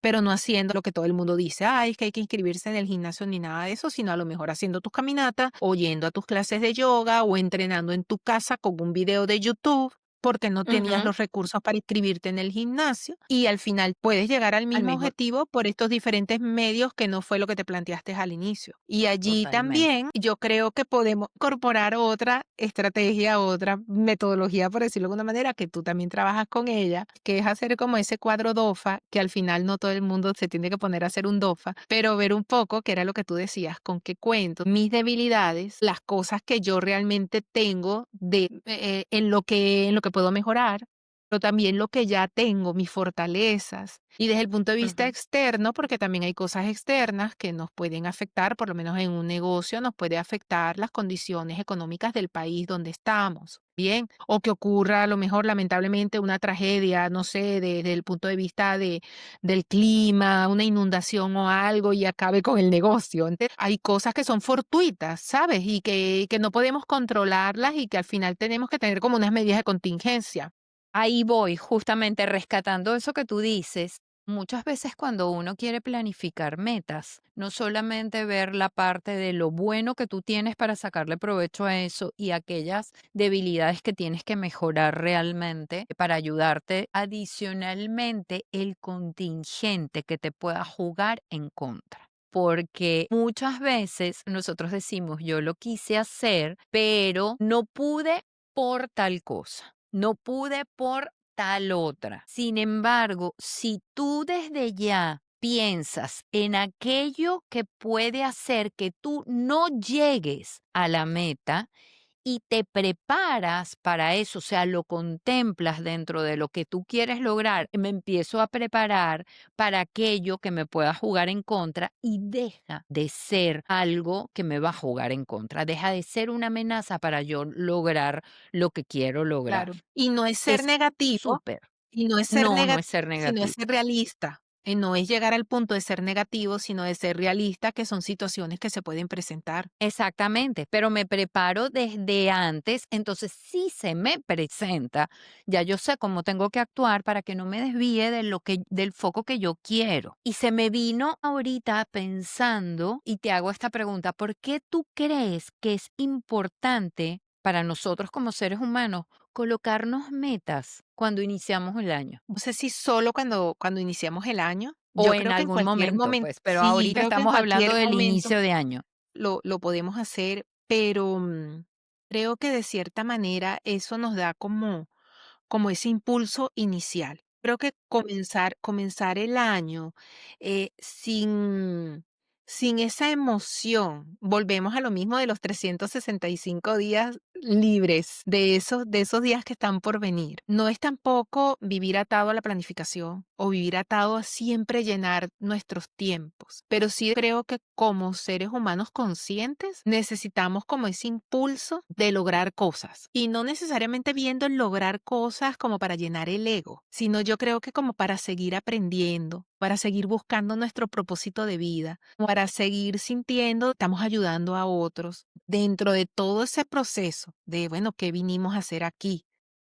pero no haciendo lo que todo el mundo dice, ay, es que hay que inscribirse en el gimnasio ni nada de eso, sino a lo mejor haciendo tus caminatas o yendo a tus clases de yoga o entrenando en tu casa con un video de YouTube porque no tenías Ujú, los recursos para inscribirte en el gimnasio y al final puedes llegar al al mismo mismo objetivo por estos diferentes medios que no fue lo que te planteaste al inicio. Y allí totalmente. también yo creo que podemos incorporar otra estrategia, otra metodología, por decirlo de alguna manera, que tú también trabajas con ella, que es hacer como ese cuadro DOFA, que al final no todo el mundo se tiene que poner a hacer un DOFA, pero ver un poco, que era lo que tú decías, con qué cuento, mis debilidades, las cosas que yo realmente tengo en lo que puedo mejorar, pero también lo que ya tengo, mis fortalezas. Y desde el punto de vista Ujú, externo, porque también hay cosas externas que nos pueden afectar, por lo menos en un negocio, nos puede afectar las condiciones económicas del país donde estamos. Bien, o que ocurra a lo mejor lamentablemente una tragedia, no sé, desde el punto de vista del clima, una inundación o algo y acabe con el negocio. Entonces, hay cosas que son fortuitas, ¿sabes? Y que no podemos controlarlas y que al final tenemos que tener como unas medidas de contingencia. ahí voy, justamente rescatando eso que tú dices. Muchas veces cuando uno quiere planificar metas, no solamente ver la parte de lo bueno que tú tienes para sacarle provecho a eso y aquellas debilidades que tienes que mejorar realmente para ayudarte, adicionalmente el contingente que te pueda jugar en contra. Porque muchas veces nosotros decimos, yo lo quise hacer, pero no pude por tal cosa. No pude por tal otra. Sin embargo, si tú desde ya piensas en aquello que puede hacer que tú no llegues a la meta y te preparas para eso, o sea, lo contemplas dentro de lo que tú quieres lograr, me empiezo a preparar para aquello que me pueda jugar en contra y deja de ser algo que me va a jugar en contra, deja de ser una amenaza para yo lograr lo que quiero lograr. Claro. Y no es ser Es negativo, súper. y no es ser No, no es ser negativo, sino es negativo. ser realista. No es llegar al punto de ser negativo, sino de ser realista, que son situaciones que se pueden presentar. Exactamente, pero me preparo desde antes, entonces si se me presenta, ya yo sé cómo tengo que actuar para que no me desvíe de lo que del foco que yo quiero. Y se me vino ahorita pensando y te hago esta pregunta, ¿por qué tú crees que es importante para nosotros como seres humanos colocarnos metas cuando iniciamos el año? No sé si solo cuando iniciamos el año, O yo en creo que en algún cualquier momento, momento, pues, pero sí, ahorita creo que en estamos hablando cualquier del momento inicio de año. lo podemos hacer, pero creo que de cierta manera eso nos da como ese impulso inicial. Creo que comenzar el año sin esa emoción, volvemos a lo mismo de los 365 días libres, de esos días que están por venir. No es tampoco vivir atado a la planificación o vivir atado a siempre llenar nuestros tiempos, pero sí creo que como seres humanos conscientes necesitamos como ese impulso de lograr cosas y no necesariamente viendo el lograr cosas como para llenar el ego, sino yo creo que como para seguir aprendiendo, para seguir buscando nuestro propósito de vida, para seguir sintiendo que estamos ayudando a otros dentro de todo ese proceso de, bueno, ¿qué vinimos a hacer aquí?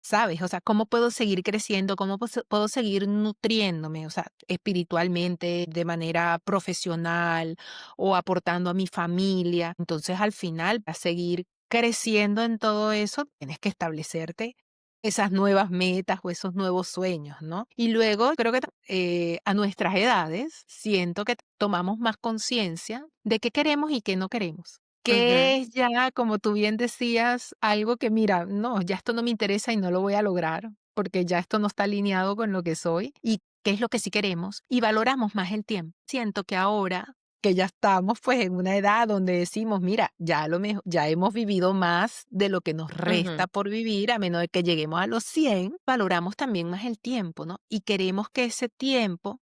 ¿Sabes? O sea, ¿cómo puedo seguir creciendo? ¿Cómo puedo seguir nutriéndome? O sea, espiritualmente, de manera profesional o aportando a mi familia. Entonces, al final, para seguir creciendo en todo eso, tienes que establecerte esas nuevas metas o esos nuevos sueños, ¿no? Y luego, creo que a nuestras edades, siento que tomamos más conciencia de qué queremos y qué no queremos. Ujú. Que es ya, como tú bien decías, algo que mira, no, ya esto no me interesa y no lo voy a lograr, porque ya esto no está alineado con lo que soy y qué es lo que sí queremos y valoramos más el tiempo. Siento que ahora que ya estamos pues en una edad donde decimos, mira, ya lo mejor, ya hemos vivido más de lo que nos Ujú. resta por vivir, a menos de que lleguemos a los 100 valoramos también más el tiempo, ¿no? Y queremos que ese tiempo,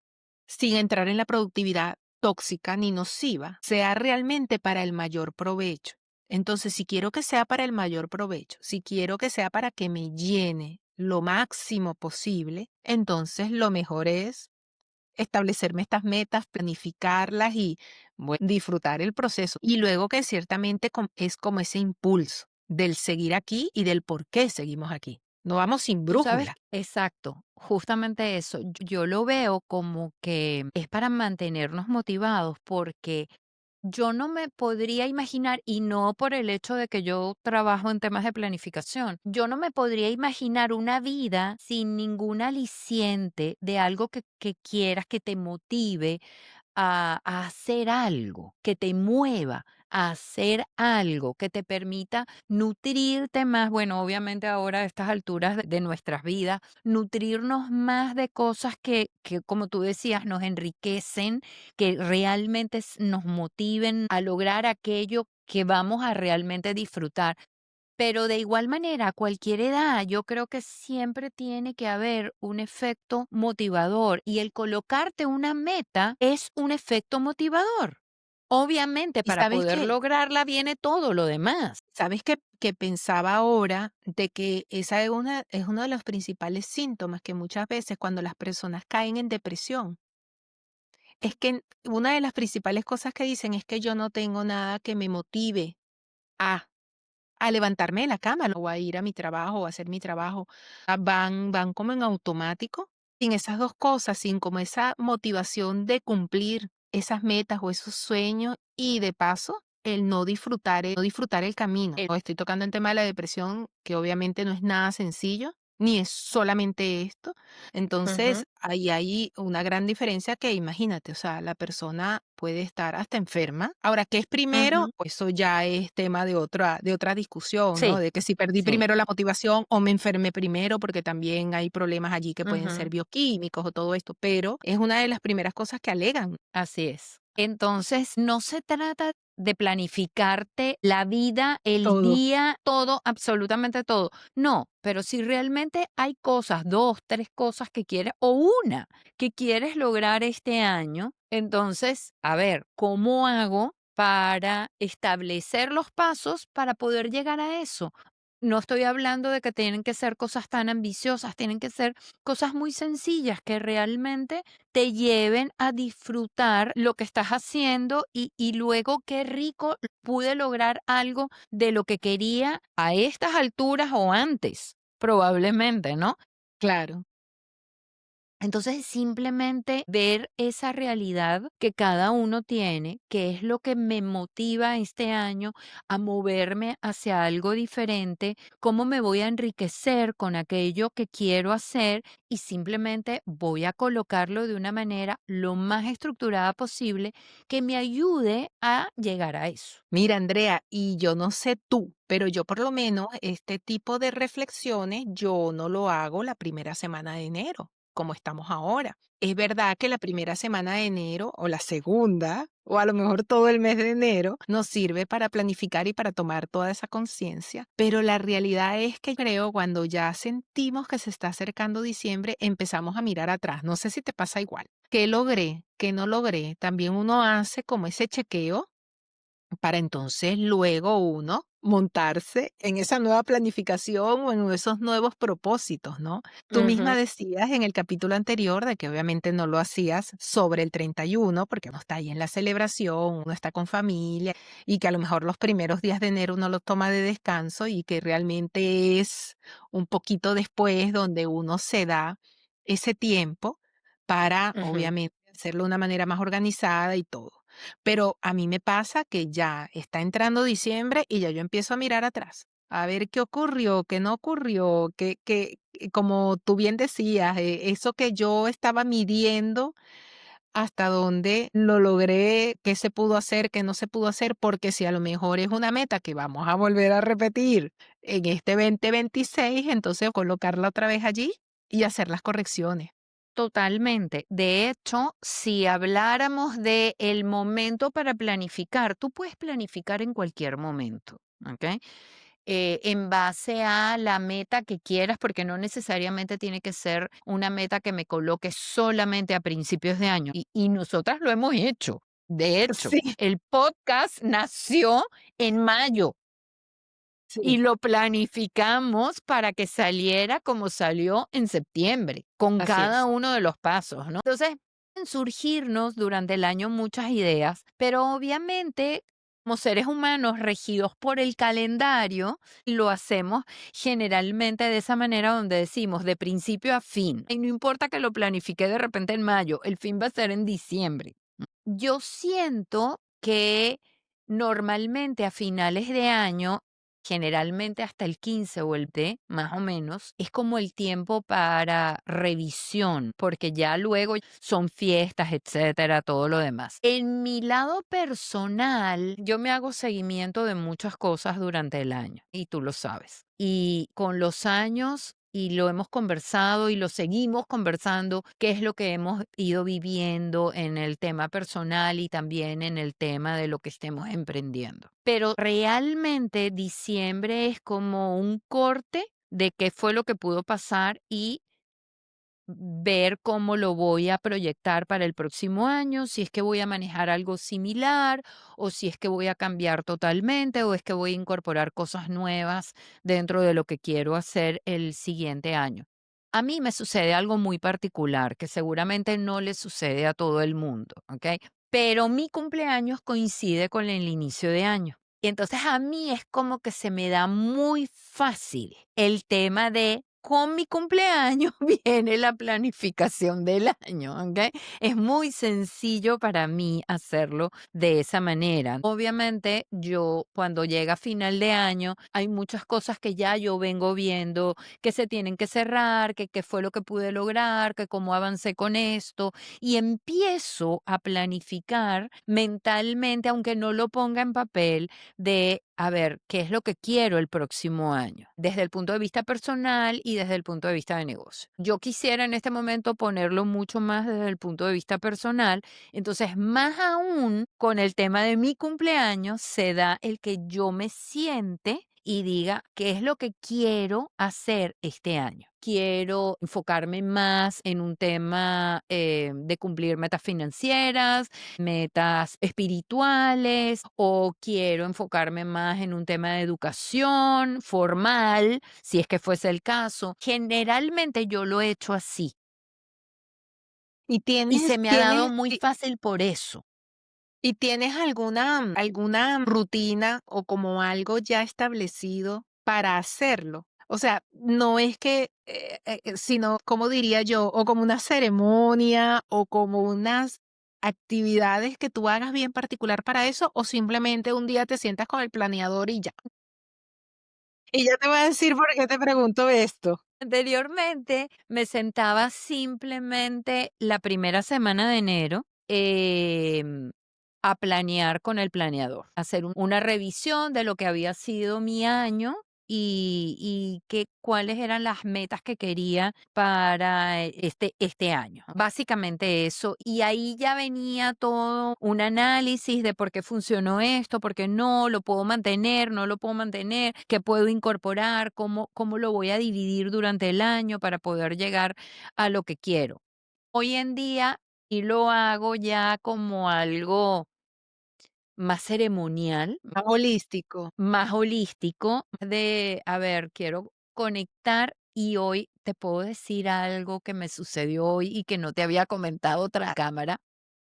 sin entrar en la productividad tóxica ni nociva, sea realmente para el mayor provecho. Entonces, si quiero que sea para el mayor provecho, si quiero que sea para que me llene lo máximo posible, entonces lo mejor es establecerme estas metas, planificarlas y bueno, disfrutar el proceso. Y luego que ciertamente es como ese impulso del seguir aquí y del por qué seguimos aquí. No vamos sin Tú sabes, brújula. exacto, justamente eso. Yo lo veo como que es para mantenernos motivados porque yo no me podría imaginar, y no por el hecho de que yo trabajo en temas de planificación, yo no me podría imaginar una vida sin ningún aliciente de algo que quieras, que te motive a hacer algo, que te mueva a hacer algo, que te permita nutrirte más, bueno, obviamente ahora a estas alturas de nuestras vidas, nutrirnos más de cosas que, como tú decías, nos enriquecen, que realmente nos motiven a lograr aquello que vamos a realmente disfrutar. Pero de igual manera, a cualquier edad, yo creo que siempre tiene que haber un efecto motivador y el colocarte una meta es un efecto motivador. Obviamente, Y para poder lograrla viene todo lo demás. sabes que pensaba ahora de que esa es uno de los principales síntomas que muchas veces cuando las personas caen en depresión, es que una de las principales cosas que dicen es que yo no tengo nada que me motive a a levantarme de la cama, ¿no? O a ir a mi trabajo o a hacer mi trabajo. Van como en automático, sin esas 2 cosas, sin como esa motivación de cumplir esas metas o esos sueños y de paso, el no disfrutar el camino. Eh, Estoy tocando el tema de la depresión, que obviamente no es nada sencillo, ni es solamente esto. Ujú, Entonces, ahí hay una gran diferencia que imagínate, o sea, la persona puede estar hasta enferma. Ahora, ¿qué es primero? ujú. Pues eso ya es tema de otra discusión, ¿no? Sí, De que si perdí sí. primero la motivación o me enfermé primero, porque también hay problemas allí que pueden ser Ujú. bioquímicos o todo esto, pero es una de las primeras cosas que alegan. Así es. Entonces, no se trata de planificarte la vida, el Todo. día, todo, absolutamente todo. No, pero si realmente hay cosas, 2, 3 cosas que quieres o una que quieres lograr este año, entonces, a ver, ¿cómo hago para establecer los pasos para poder llegar a eso? No estoy hablando de que tienen que ser cosas tan ambiciosas, tienen que ser cosas muy sencillas que realmente te lleven a disfrutar lo que estás haciendo y luego qué rico pude lograr algo de lo que quería a estas alturas o antes, probablemente, ¿no? Claro. Entonces, simplemente ver esa realidad que cada uno tiene, que es lo que me motiva este año a moverme hacia algo diferente, cómo me voy a enriquecer con aquello que quiero hacer y simplemente voy a colocarlo de una manera lo más estructurada posible que me ayude a llegar a eso. Mira, Andrea, y yo no sé tú, pero yo por lo menos este tipo de reflexiones yo no lo hago la primera semana de enero, como estamos ahora. Es verdad que la primera semana de enero o la segunda, o a lo mejor todo el mes de enero, nos sirve para planificar y para tomar toda esa conciencia, pero la realidad es que creo cuando ya sentimos que se está acercando diciembre, empezamos a mirar atrás. No sé si te pasa igual. ¿Qué logré? ¿Qué no logré? También uno hace como ese chequeo para entonces luego uno montarse en esa nueva planificación o en esos nuevos propósitos, ¿no? Tú misma Ujú, decías en el capítulo anterior de que obviamente no lo hacías sobre el 31 porque uno está ahí en la celebración, uno está con familia y que a lo mejor los primeros días de enero uno los toma de descanso y que realmente es un poquito después donde uno se da ese tiempo para ujú, obviamente hacerlo de una manera más organizada y todo. Pero a mí me pasa que ya está entrando diciembre y ya yo empiezo a mirar atrás, a ver qué ocurrió, qué no ocurrió, como tú bien decías, eso que yo estaba midiendo, hasta dónde lo logré, qué se pudo hacer, qué no se pudo hacer, porque si a lo mejor es una meta que vamos a volver a repetir en este 2026, entonces colocarla otra vez allí y hacer las correcciones. totalmente. De hecho, si habláramos de el momento para planificar, tú puedes planificar en cualquier momento, ¿ok? En base a la meta que quieras, porque no necesariamente tiene que ser una meta que me coloque solamente a principios de año. Y nosotras lo hemos hecho. De hecho, Sí, el podcast nació en mayo y sí, lo planificamos para que saliera como salió en septiembre, con así cada es. uno de los pasos, ¿no? Entonces, pueden surgirnos durante el año muchas ideas, pero obviamente, como seres humanos regidos por el calendario, lo hacemos generalmente de esa manera donde decimos de principio a fin. Y no importa que lo planifique de repente en mayo, el fin va a ser en diciembre. Yo siento que normalmente a finales de año, generalmente hasta el 15 o el más o menos, es como el tiempo para revisión, porque ya luego son fiestas, etcétera, todo lo demás. En mi lado personal, yo me hago seguimiento de muchas cosas durante el año y tú lo sabes. Y con los años y lo hemos conversado y lo seguimos conversando, qué es lo que hemos ido viviendo en el tema personal y también en el tema de lo que estemos emprendiendo. Pero realmente diciembre es como un corte de qué fue lo que pudo pasar y ver cómo lo voy a proyectar para el próximo año, si es que voy a manejar algo similar o si es que voy a cambiar totalmente o es que voy a incorporar cosas nuevas dentro de lo que quiero hacer el siguiente año. A mí me sucede algo muy particular que seguramente no le sucede a todo el mundo, ¿ok? Pero mi cumpleaños coincide con el inicio de año. Y entonces a mí es como que se me da muy fácil el tema de con mi cumpleaños viene la planificación del año, ¿ok? Es muy sencillo para mí hacerlo de esa manera. Obviamente, yo cuando llega final de año, hay muchas cosas que ya yo vengo viendo que se tienen que cerrar, que qué fue lo que pude lograr, que cómo avancé con esto, y empiezo a planificar mentalmente, aunque no lo ponga en papel, de, a ver, qué es lo que quiero el próximo año, desde el punto de vista personal y desde el punto de vista de negocio. Yo quisiera en este momento ponerlo mucho más desde el punto de vista personal, entonces más aún con el tema de mi cumpleaños se da el que yo me siente y diga qué es lo que quiero hacer este año. Quiero enfocarme más en un tema de cumplir metas financieras, metas espirituales, o quiero enfocarme más en un tema de educación formal, si es que fuese el caso. Generalmente yo lo he hecho así ¿Y y tienes se me ha dado tienes muy y fácil por eso. y tienes alguna rutina o como algo ya establecido para hacerlo? O sea, no es que, sino, como diría yo, o como una ceremonia o como unas actividades que tú hagas bien particular para eso, o simplemente un día te sientas con el planeador y ya. Y ya te voy a decir por qué te pregunto esto. Anteriormente me sentaba simplemente la primera semana de enero a planear con el planeador, hacer una revisión de lo que había sido mi año y cuáles eran las metas que quería para este año. Básicamente eso. Y ahí ya venía todo un análisis de por qué funcionó esto, por qué no, lo puedo mantener, no lo puedo mantener, qué puedo incorporar, cómo lo voy a dividir durante el año para poder llegar a lo que quiero. Hoy en día y lo hago ya como algo más ceremonial, Más holístico. más holístico, de, a ver, quiero conectar y hoy te puedo decir algo que me sucedió hoy y que no te había comentado tras cámara.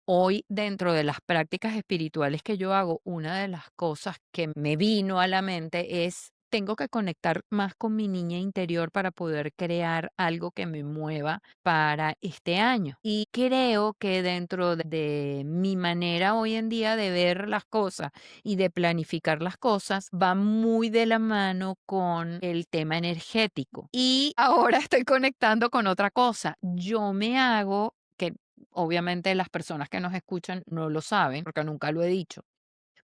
Hoy, dentro de las prácticas espirituales que yo hago, una de las cosas que me vino a la mente es, tengo que conectar más con mi niña interior para poder crear algo que me mueva para este año. Y creo que dentro de mi manera hoy en día de ver las cosas y de planificar las cosas, va muy de la mano con el tema energético. Y ahora estoy conectando con otra cosa. Yo me hago que obviamente las personas que nos escuchan no lo saben, porque nunca lo he dicho,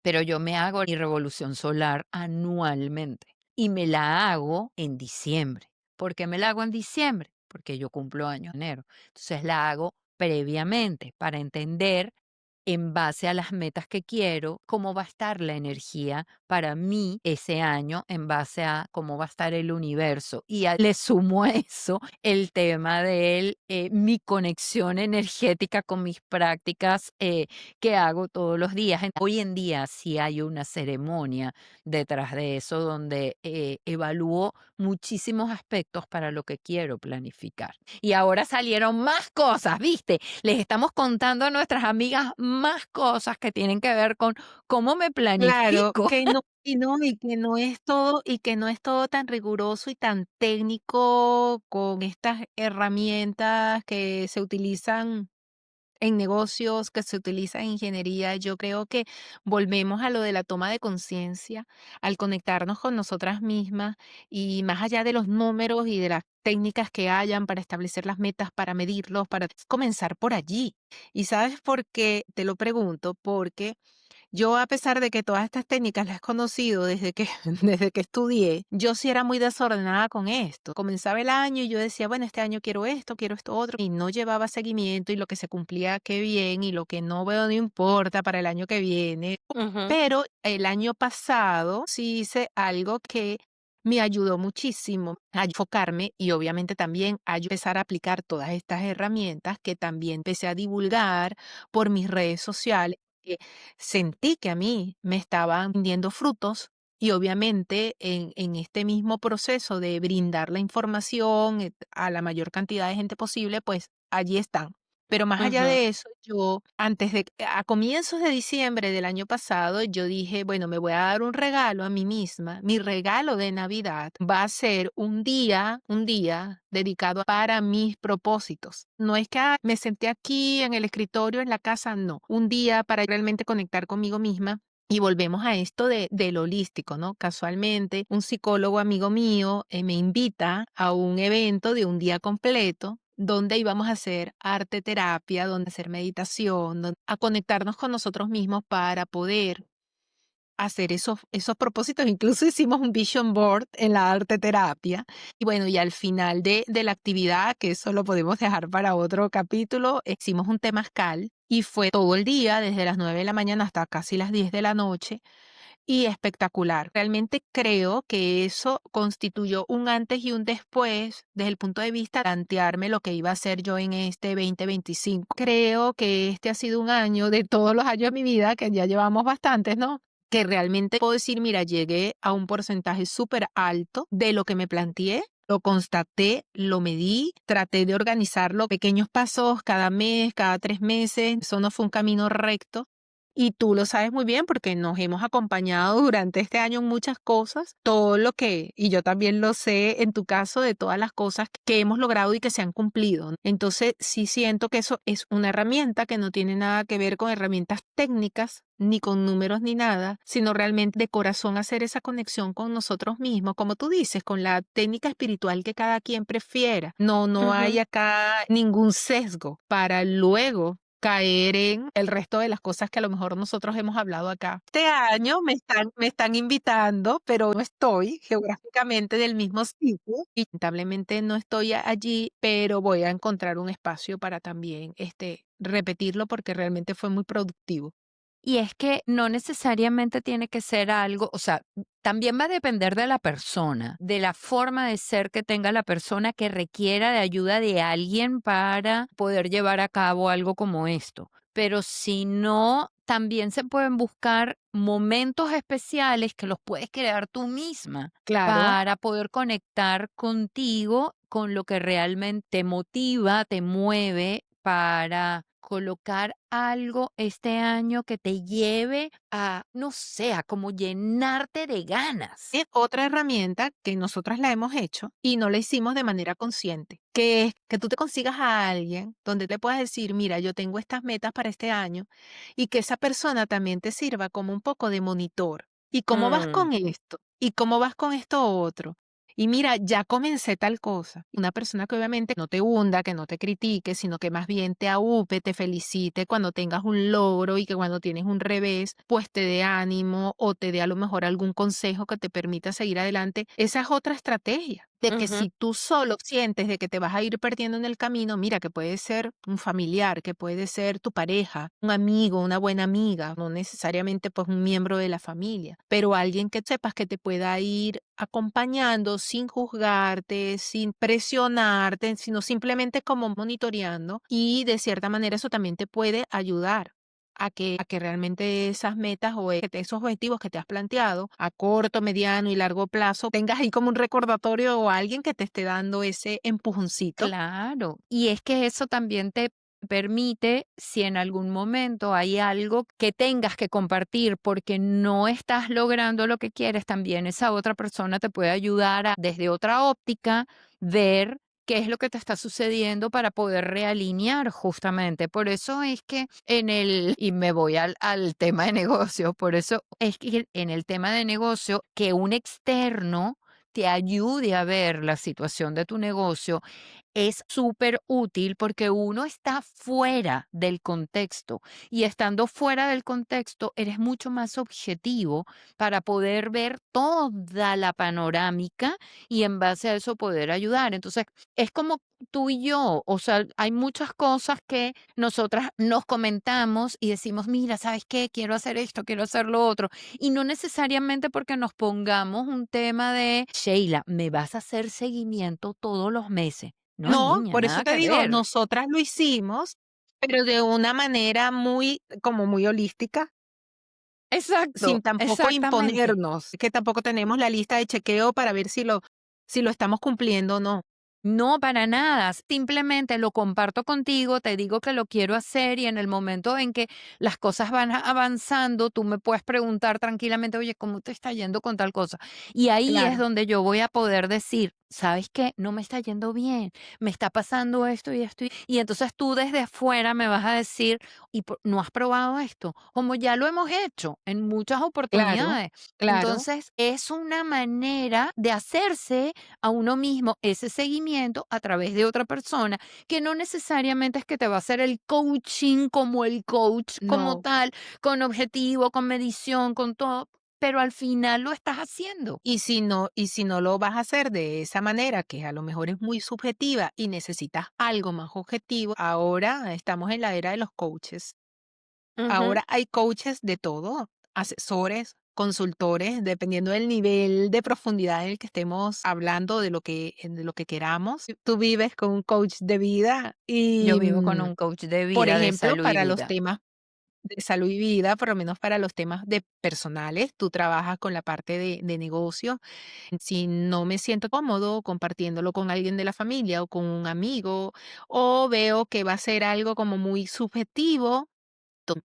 pero yo me hago mi revolución solar anualmente y me la hago en diciembre. ¿Por qué me la hago en diciembre? Porque yo cumplo años en enero. Entonces la hago previamente para entender en base a las metas que quiero, cómo va a estar la energía para mí ese año en base a cómo va a estar el universo. Le sumo a eso el tema de mi conexión energética con mis prácticas que hago todos los días. Hoy en día sí hay una ceremonia detrás de eso donde evalúo muchísimos aspectos para lo que quiero planificar. Y ahora salieron más cosas, ¿viste? Les estamos contando a nuestras amigas más cosas que tienen que ver con cómo me Claro, planifico. que no y que no es todo tan riguroso y tan técnico con estas herramientas que se utilizan en negocios, que se utilizan en ingeniería. Yo creo que volvemos a lo de la toma de conciencia, al conectarnos con nosotras mismas y más allá de los números y de las técnicas que hayan para establecer las metas, para medirlos, para comenzar por allí. ¿Y sabes por qué? Te lo pregunto, porque yo, a pesar de que todas estas técnicas las he conocido desde que, desde que estudié, yo sí era muy desordenada con esto. Comenzaba el año y yo decía, bueno, este año quiero esto otro, y no llevaba seguimiento y lo que se cumplía, qué bien, y lo que no veo, no importa para el año que viene. Ujú. Pero el año pasado sí hice algo que me ayudó muchísimo a enfocarme y obviamente también a yo empezar a aplicar todas estas herramientas que también empecé a divulgar por mis redes sociales sentí que a mí me estaban rindiendo frutos y obviamente en este mismo proceso de brindar la información a la mayor cantidad de gente posible, pues allí están. Pero más allá Ujú. de eso, yo antes de a comienzos de diciembre del año pasado, yo dije: "Bueno, me voy a dar un regalo a mí misma. Mi regalo de Navidad va a ser un día dedicado para mis propósitos". No es que, me senté aquí en el escritorio en la casa, no. Un día para realmente conectar conmigo misma. Y volvemos a esto del holístico, ¿no? Casualmente, un psicólogo amigo mío me invita a un evento de un día completo donde íbamos a hacer arte terapia, donde hacer meditación, a conectarnos con nosotros mismos para poder hacer esos propósitos. Incluso hicimos un vision board en la arte terapia. Y bueno, y al final de la actividad, que eso lo podemos dejar para otro capítulo, hicimos un temazcal y fue todo el día, desde las 9 de la mañana hasta casi las 10 de la noche y espectacular. Realmente creo que eso constituyó un antes y un después desde el punto de vista de plantearme lo que iba a hacer yo en este 2025. Creo que este ha sido un año de todos los años de mi vida, que ya llevamos bastantes, ¿no? Que realmente puedo decir, mira, llegué a un porcentaje súper alto de lo que me planteé. Lo constaté, lo medí, traté de organizarlo, pequeños pasos cada mes, cada 3 meses. Eso no fue un camino recto, y tú lo sabes muy bien porque nos hemos acompañado durante este año en muchas cosas, todo lo que, y yo también lo sé en tu caso, de todas las cosas que hemos logrado y que se han cumplido. Entonces, sí siento que eso es una herramienta que no tiene nada que ver con herramientas técnicas, ni con números ni nada, sino realmente de corazón hacer esa conexión con nosotros mismos, como tú dices, con la técnica espiritual que cada quien prefiera. No, no hay Ujú. acá ningún sesgo para luego caer en el resto de las cosas que a lo mejor nosotros hemos hablado acá. Este año me están invitando, pero no estoy geográficamente del mismo sitio y lamentablemente no estoy allí, pero voy a encontrar un espacio para también, repetirlo porque realmente fue muy productivo. Y es que no necesariamente tiene que ser algo, o sea, también va a depender de la persona, de la forma de ser que tenga la persona que requiera de ayuda de alguien para poder llevar a cabo algo como esto. Pero si no, también se pueden buscar momentos especiales que los puedes crear tú misma Claro. para poder conectar contigo, con lo que realmente te motiva, te mueve para colocar algo este año que te lleve a, no sé, a como llenarte de ganas. Otra herramienta que nosotras la hemos hecho y no la hicimos de manera consciente, que es que tú te consigas a alguien donde te puedas decir, mira, yo tengo estas metas para este año y que esa persona también te sirva como un poco de monitor. ¿Y cómo vas Mm, con esto? ¿Y cómo vas con esto otro? Y mira, ya comencé tal cosa. Una persona que obviamente no te hunda, que no te critique, sino que más bien te aupe, te felicite cuando tengas un logro y que cuando tienes un revés, pues te dé ánimo o te dé a lo mejor algún consejo que te permita seguir adelante. Esa es otra estrategia. De que ujú. si tú solo sientes de que te vas a ir perdiendo en el camino, mira que puede ser un familiar, que puede ser tu pareja, un amigo, una buena amiga, no necesariamente pues un miembro de la familia, pero alguien que sepas que te pueda ir acompañando sin juzgarte, sin presionarte, sino simplemente como monitoreando, y de cierta manera eso también te puede ayudar a que realmente esas metas o esos objetivos que te has planteado a corto, mediano y largo plazo tengas ahí como un recordatorio o alguien que te esté dando ese empujoncito. Claro, y es que eso también te permite, si en algún momento hay algo que tengas que compartir porque no estás logrando lo que quieres, también esa otra persona te puede ayudar a, desde otra óptica, ver qué es lo que te está sucediendo para poder realinear justamente. Por eso es que y me voy al tema de negocio, por eso es que en el tema de negocio, que un externo te ayude a ver la situación de tu negocio es súper útil porque uno está fuera del contexto y estando fuera del contexto eres mucho más objetivo para poder ver toda la panorámica y en base a eso poder ayudar. Entonces, es como tú y yo, o sea, hay muchas cosas que nosotras nos comentamos y decimos, mira, ¿sabes qué? Quiero hacer esto, quiero hacer lo otro. Y no necesariamente porque nos pongamos un tema de, Sheila, me vas a hacer seguimiento todos los meses. No, No, niña, por eso nada te que digo, ver. nosotras lo hicimos, pero de una manera muy, como muy holística, sin Exacto, tampoco exactamente. imponernos, que tampoco tenemos la lista de chequeo para ver si lo estamos cumpliendo o no. No, para nada. Simplemente lo comparto contigo, te digo que lo quiero hacer y en el momento en que las cosas van avanzando, tú me puedes preguntar tranquilamente, oye, ¿cómo te está yendo con tal cosa? Y ahí es Claro, donde yo voy a poder decir, ¿sabes qué? No me está yendo bien, me está pasando esto y esto. Y entonces tú desde afuera me vas a decir, ¿y no has probado esto? Como ya lo hemos hecho en muchas claro, oportunidades. claro. Entonces es una manera de hacerse a uno mismo ese seguimiento a través de otra persona, que no necesariamente es que te va a hacer el coaching como el coach como No. tal, con objetivo, con medición, con todo, pero al final lo estás haciendo. Y si no lo vas a hacer de esa manera, que a lo mejor es muy subjetiva y necesitas algo más objetivo, ahora estamos en la era de los coaches. Ujú. Ahora hay coaches de todo, asesores, consultores, dependiendo del nivel de profundidad en el que estemos hablando de lo que queramos. Tú vives con un coach de vida Yo y, vivo con un coach de por vida, de ejemplo, salud y para los vida. temas de salud y vida, por lo menos para los temas de personales, tú trabajas con la parte de negocio. Si no me siento cómodo compartiéndolo con alguien de la familia o con un amigo, o veo que va a ser algo como muy subjetivo,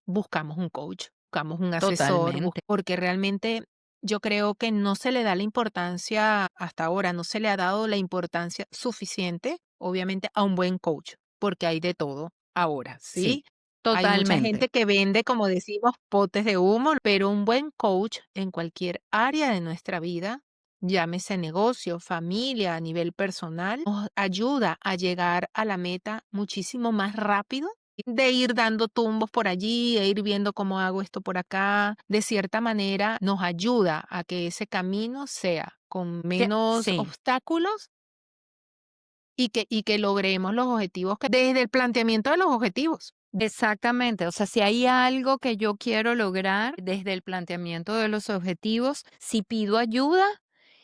buscamos un coach, buscamos un asesor, Totalmente. porque realmente yo creo que no se le da la importancia hasta ahora, no se le ha dado la importancia suficiente, obviamente, a un buen coach, porque hay de todo ahora, Sí, ¿sí? Hay mucha totalmente. gente que vende, como decimos, potes de humo, pero un buen coach en cualquier área de nuestra vida, llámese negocio, familia, a nivel personal, nos ayuda a llegar a la meta muchísimo más rápido de ir dando tumbos por allí, e ir viendo cómo hago esto por acá. De cierta manera, nos ayuda a que ese camino sea con menos Sí. obstáculos y que logremos los objetivos desde el planteamiento de los objetivos. Exactamente, o sea, si hay algo que yo quiero lograr desde el planteamiento de los objetivos, si pido ayuda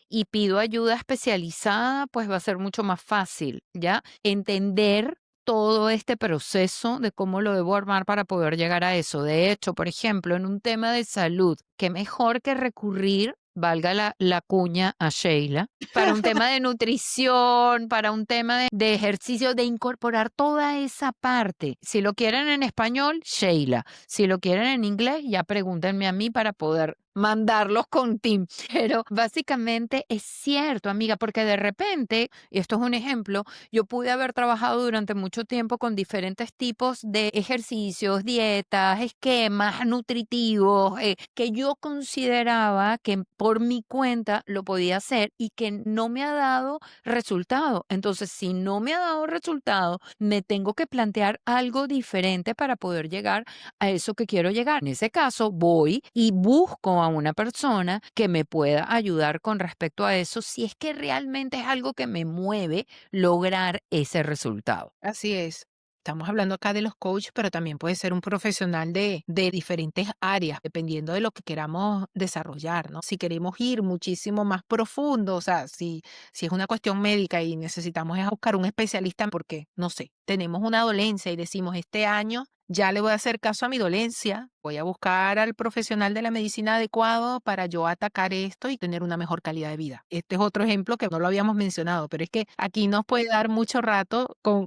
y pido ayuda especializada, pues va a ser mucho más fácil, ¿ya? Entender todo este proceso de cómo lo debo armar para poder llegar a eso. De hecho, por ejemplo, en un tema de salud, qué mejor que recurrir, valga la cuña, a Sheila, para un tema de nutrición, para un tema de ejercicio, de incorporar toda esa parte. Si lo quieren en español, Sheila. Si lo quieren en inglés, ya pregúntenme a mí para poder mandarlos con Tim. Pero básicamente es cierto, amiga, porque de repente, y esto es un ejemplo, yo pude haber trabajado durante mucho tiempo con diferentes tipos de ejercicios, dietas, esquemas nutritivos, que yo consideraba que por mi cuenta lo podía hacer y que no me ha dado resultado. Entonces, si no me ha dado resultado, me tengo que plantear algo diferente para poder llegar a eso que quiero llegar. En ese caso, voy y busco a una persona que me pueda ayudar con respecto a eso, si es que realmente es algo que me mueve lograr ese resultado. Así es. Estamos hablando acá de los coaches, pero también puede ser un profesional de diferentes áreas, dependiendo de lo que queramos desarrollar, ¿no? Si queremos ir muchísimo más profundo, o sea, si es una cuestión médica y necesitamos es buscar un especialista porque, no sé, tenemos una dolencia y decimos, este año ya le voy a hacer caso a mi dolencia, voy a buscar al profesional de la medicina adecuado para yo atacar esto y tener una mejor calidad de vida. Este es otro ejemplo que no lo habíamos mencionado, pero es que aquí nos puede dar mucho rato con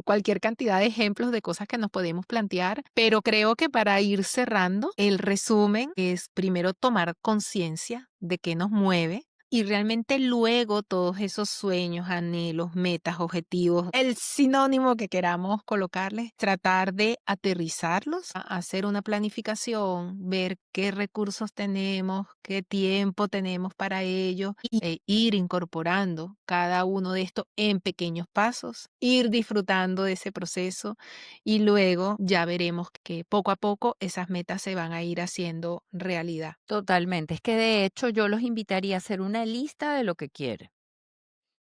cualquier cantidad de ejemplos de cosas que nos podemos plantear, pero creo que para ir cerrando, el resumen es primero tomar conciencia de qué nos mueve, y realmente luego todos esos sueños, anhelos, metas, objetivos, el sinónimo que queramos colocarles, tratar de aterrizarlos, hacer una planificación, ver qué recursos tenemos, qué tiempo tenemos para ello e ir incorporando cada uno de estos en pequeños pasos, ir disfrutando de ese proceso y luego ya veremos que poco a poco esas metas se van a ir haciendo realidad. Totalmente. Es que de hecho yo los invitaría a hacer una lista de lo que quieren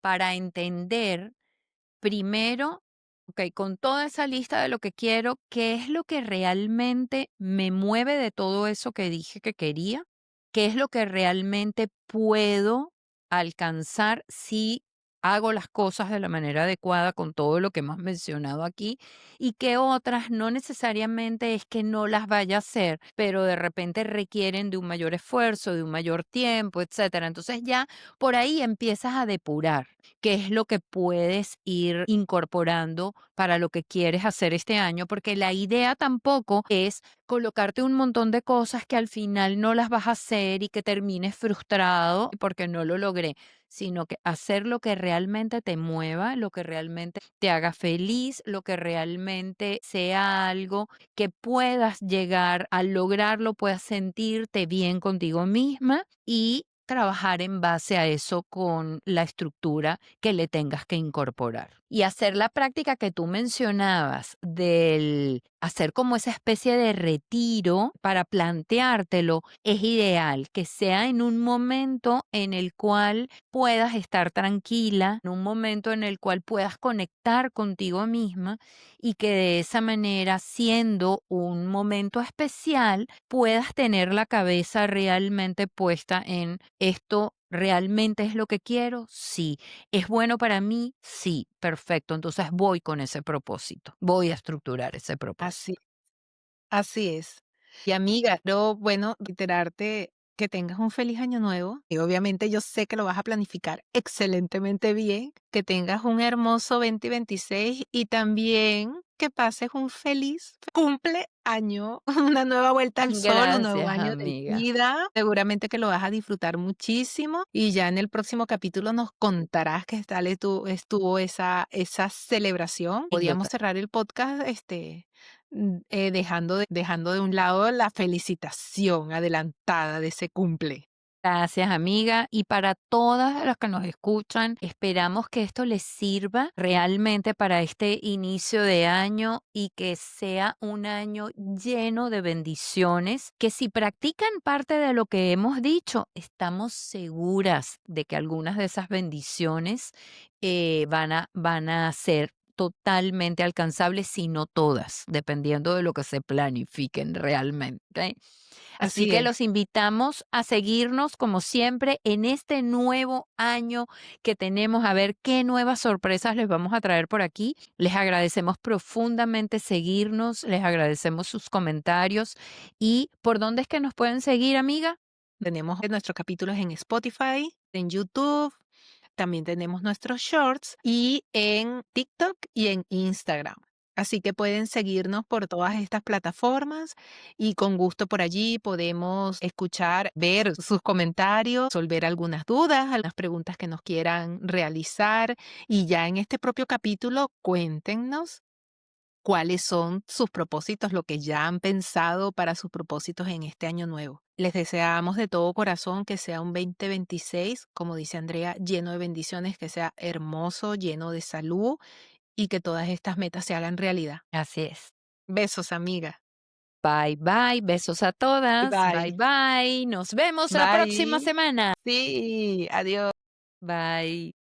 para entender primero, ok, con toda esa lista de lo que quiero, qué es lo que realmente me mueve de todo eso que dije que quería, qué es lo que realmente puedo alcanzar si hago las cosas de la manera adecuada con todo lo que hemos mencionado aquí y qué otras no necesariamente es que no las vaya a hacer, pero de repente requieren de un mayor esfuerzo, de un mayor tiempo, etcétera. Entonces ya por ahí empiezas a depurar. qué es lo que puedes ir incorporando para lo que quieres hacer este año, porque la idea tampoco es colocarte un montón de cosas que al final no las vas a hacer y que termines frustrado porque no lo logré, sino que hacer lo que realmente te mueva, lo que realmente te haga feliz, lo que realmente sea algo que puedas llegar a lograrlo, puedas sentirte bien contigo misma y trabajar en base a eso con la estructura que le tengas que incorporar. Y hacer la práctica que tú mencionabas del hacer como esa especie de retiro para planteártelo es ideal, que sea en un momento en el cual puedas estar tranquila, en un momento en el cual puedas conectar contigo misma y que de esa manera, siendo un momento especial, puedas tener la cabeza realmente puesta en esto. ¿Realmente es lo que quiero? Sí. ¿Es bueno para mí? Sí. Perfecto. Entonces voy con ese propósito. Voy a estructurar ese propósito. Así Así es. Y amiga, yo, bueno, reiterarte que tengas un feliz año nuevo y obviamente yo sé que lo vas a planificar excelentemente bien, que tengas un hermoso 2026 y también que pases un feliz cumpleaños, una nueva vuelta al sol, un nuevo Gracias, año de amiga. vida. Seguramente que lo vas a disfrutar muchísimo y ya en el próximo capítulo nos contarás qué tal estuvo esa celebración. Podíamos Anécdota. cerrar el podcast, dejando de un lado la felicitación adelantada de ese cumple. Gracias, amiga. Y para todas las que nos escuchan, esperamos que esto les sirva realmente para este inicio de año y que sea un año lleno de bendiciones, que si practican parte de lo que hemos dicho, estamos seguras de que algunas de esas bendiciones van a ser totalmente alcanzables, si no todas, dependiendo de lo que se planifiquen realmente. ¿Ok? Así Así que es. los invitamos a seguirnos como siempre en este nuevo año que tenemos, a ver qué nuevas sorpresas les vamos a traer por aquí. Les agradecemos profundamente seguirnos, les agradecemos sus comentarios y ¿por dónde es que nos pueden seguir, amiga? Tenemos nuestros capítulos en Spotify, en YouTube, también tenemos nuestros shorts y en TikTok y en Instagram. Así que pueden seguirnos por todas estas plataformas y con gusto por allí podemos escuchar, ver sus comentarios, resolver algunas dudas, algunas preguntas que nos quieran realizar y ya en este propio capítulo cuéntenos cuáles son sus propósitos, lo que ya han pensado para sus propósitos en este año nuevo. Les deseamos de todo corazón que sea un 2026, como dice Andrea, lleno de bendiciones, que sea hermoso, lleno de salud y que todas estas metas se hagan realidad. Así es. Besos, amiga. Bye bye, besos a Bye todas. Bye bye. bye. Nos vemos la próxima Bye. semana. Sí, adiós. Bye.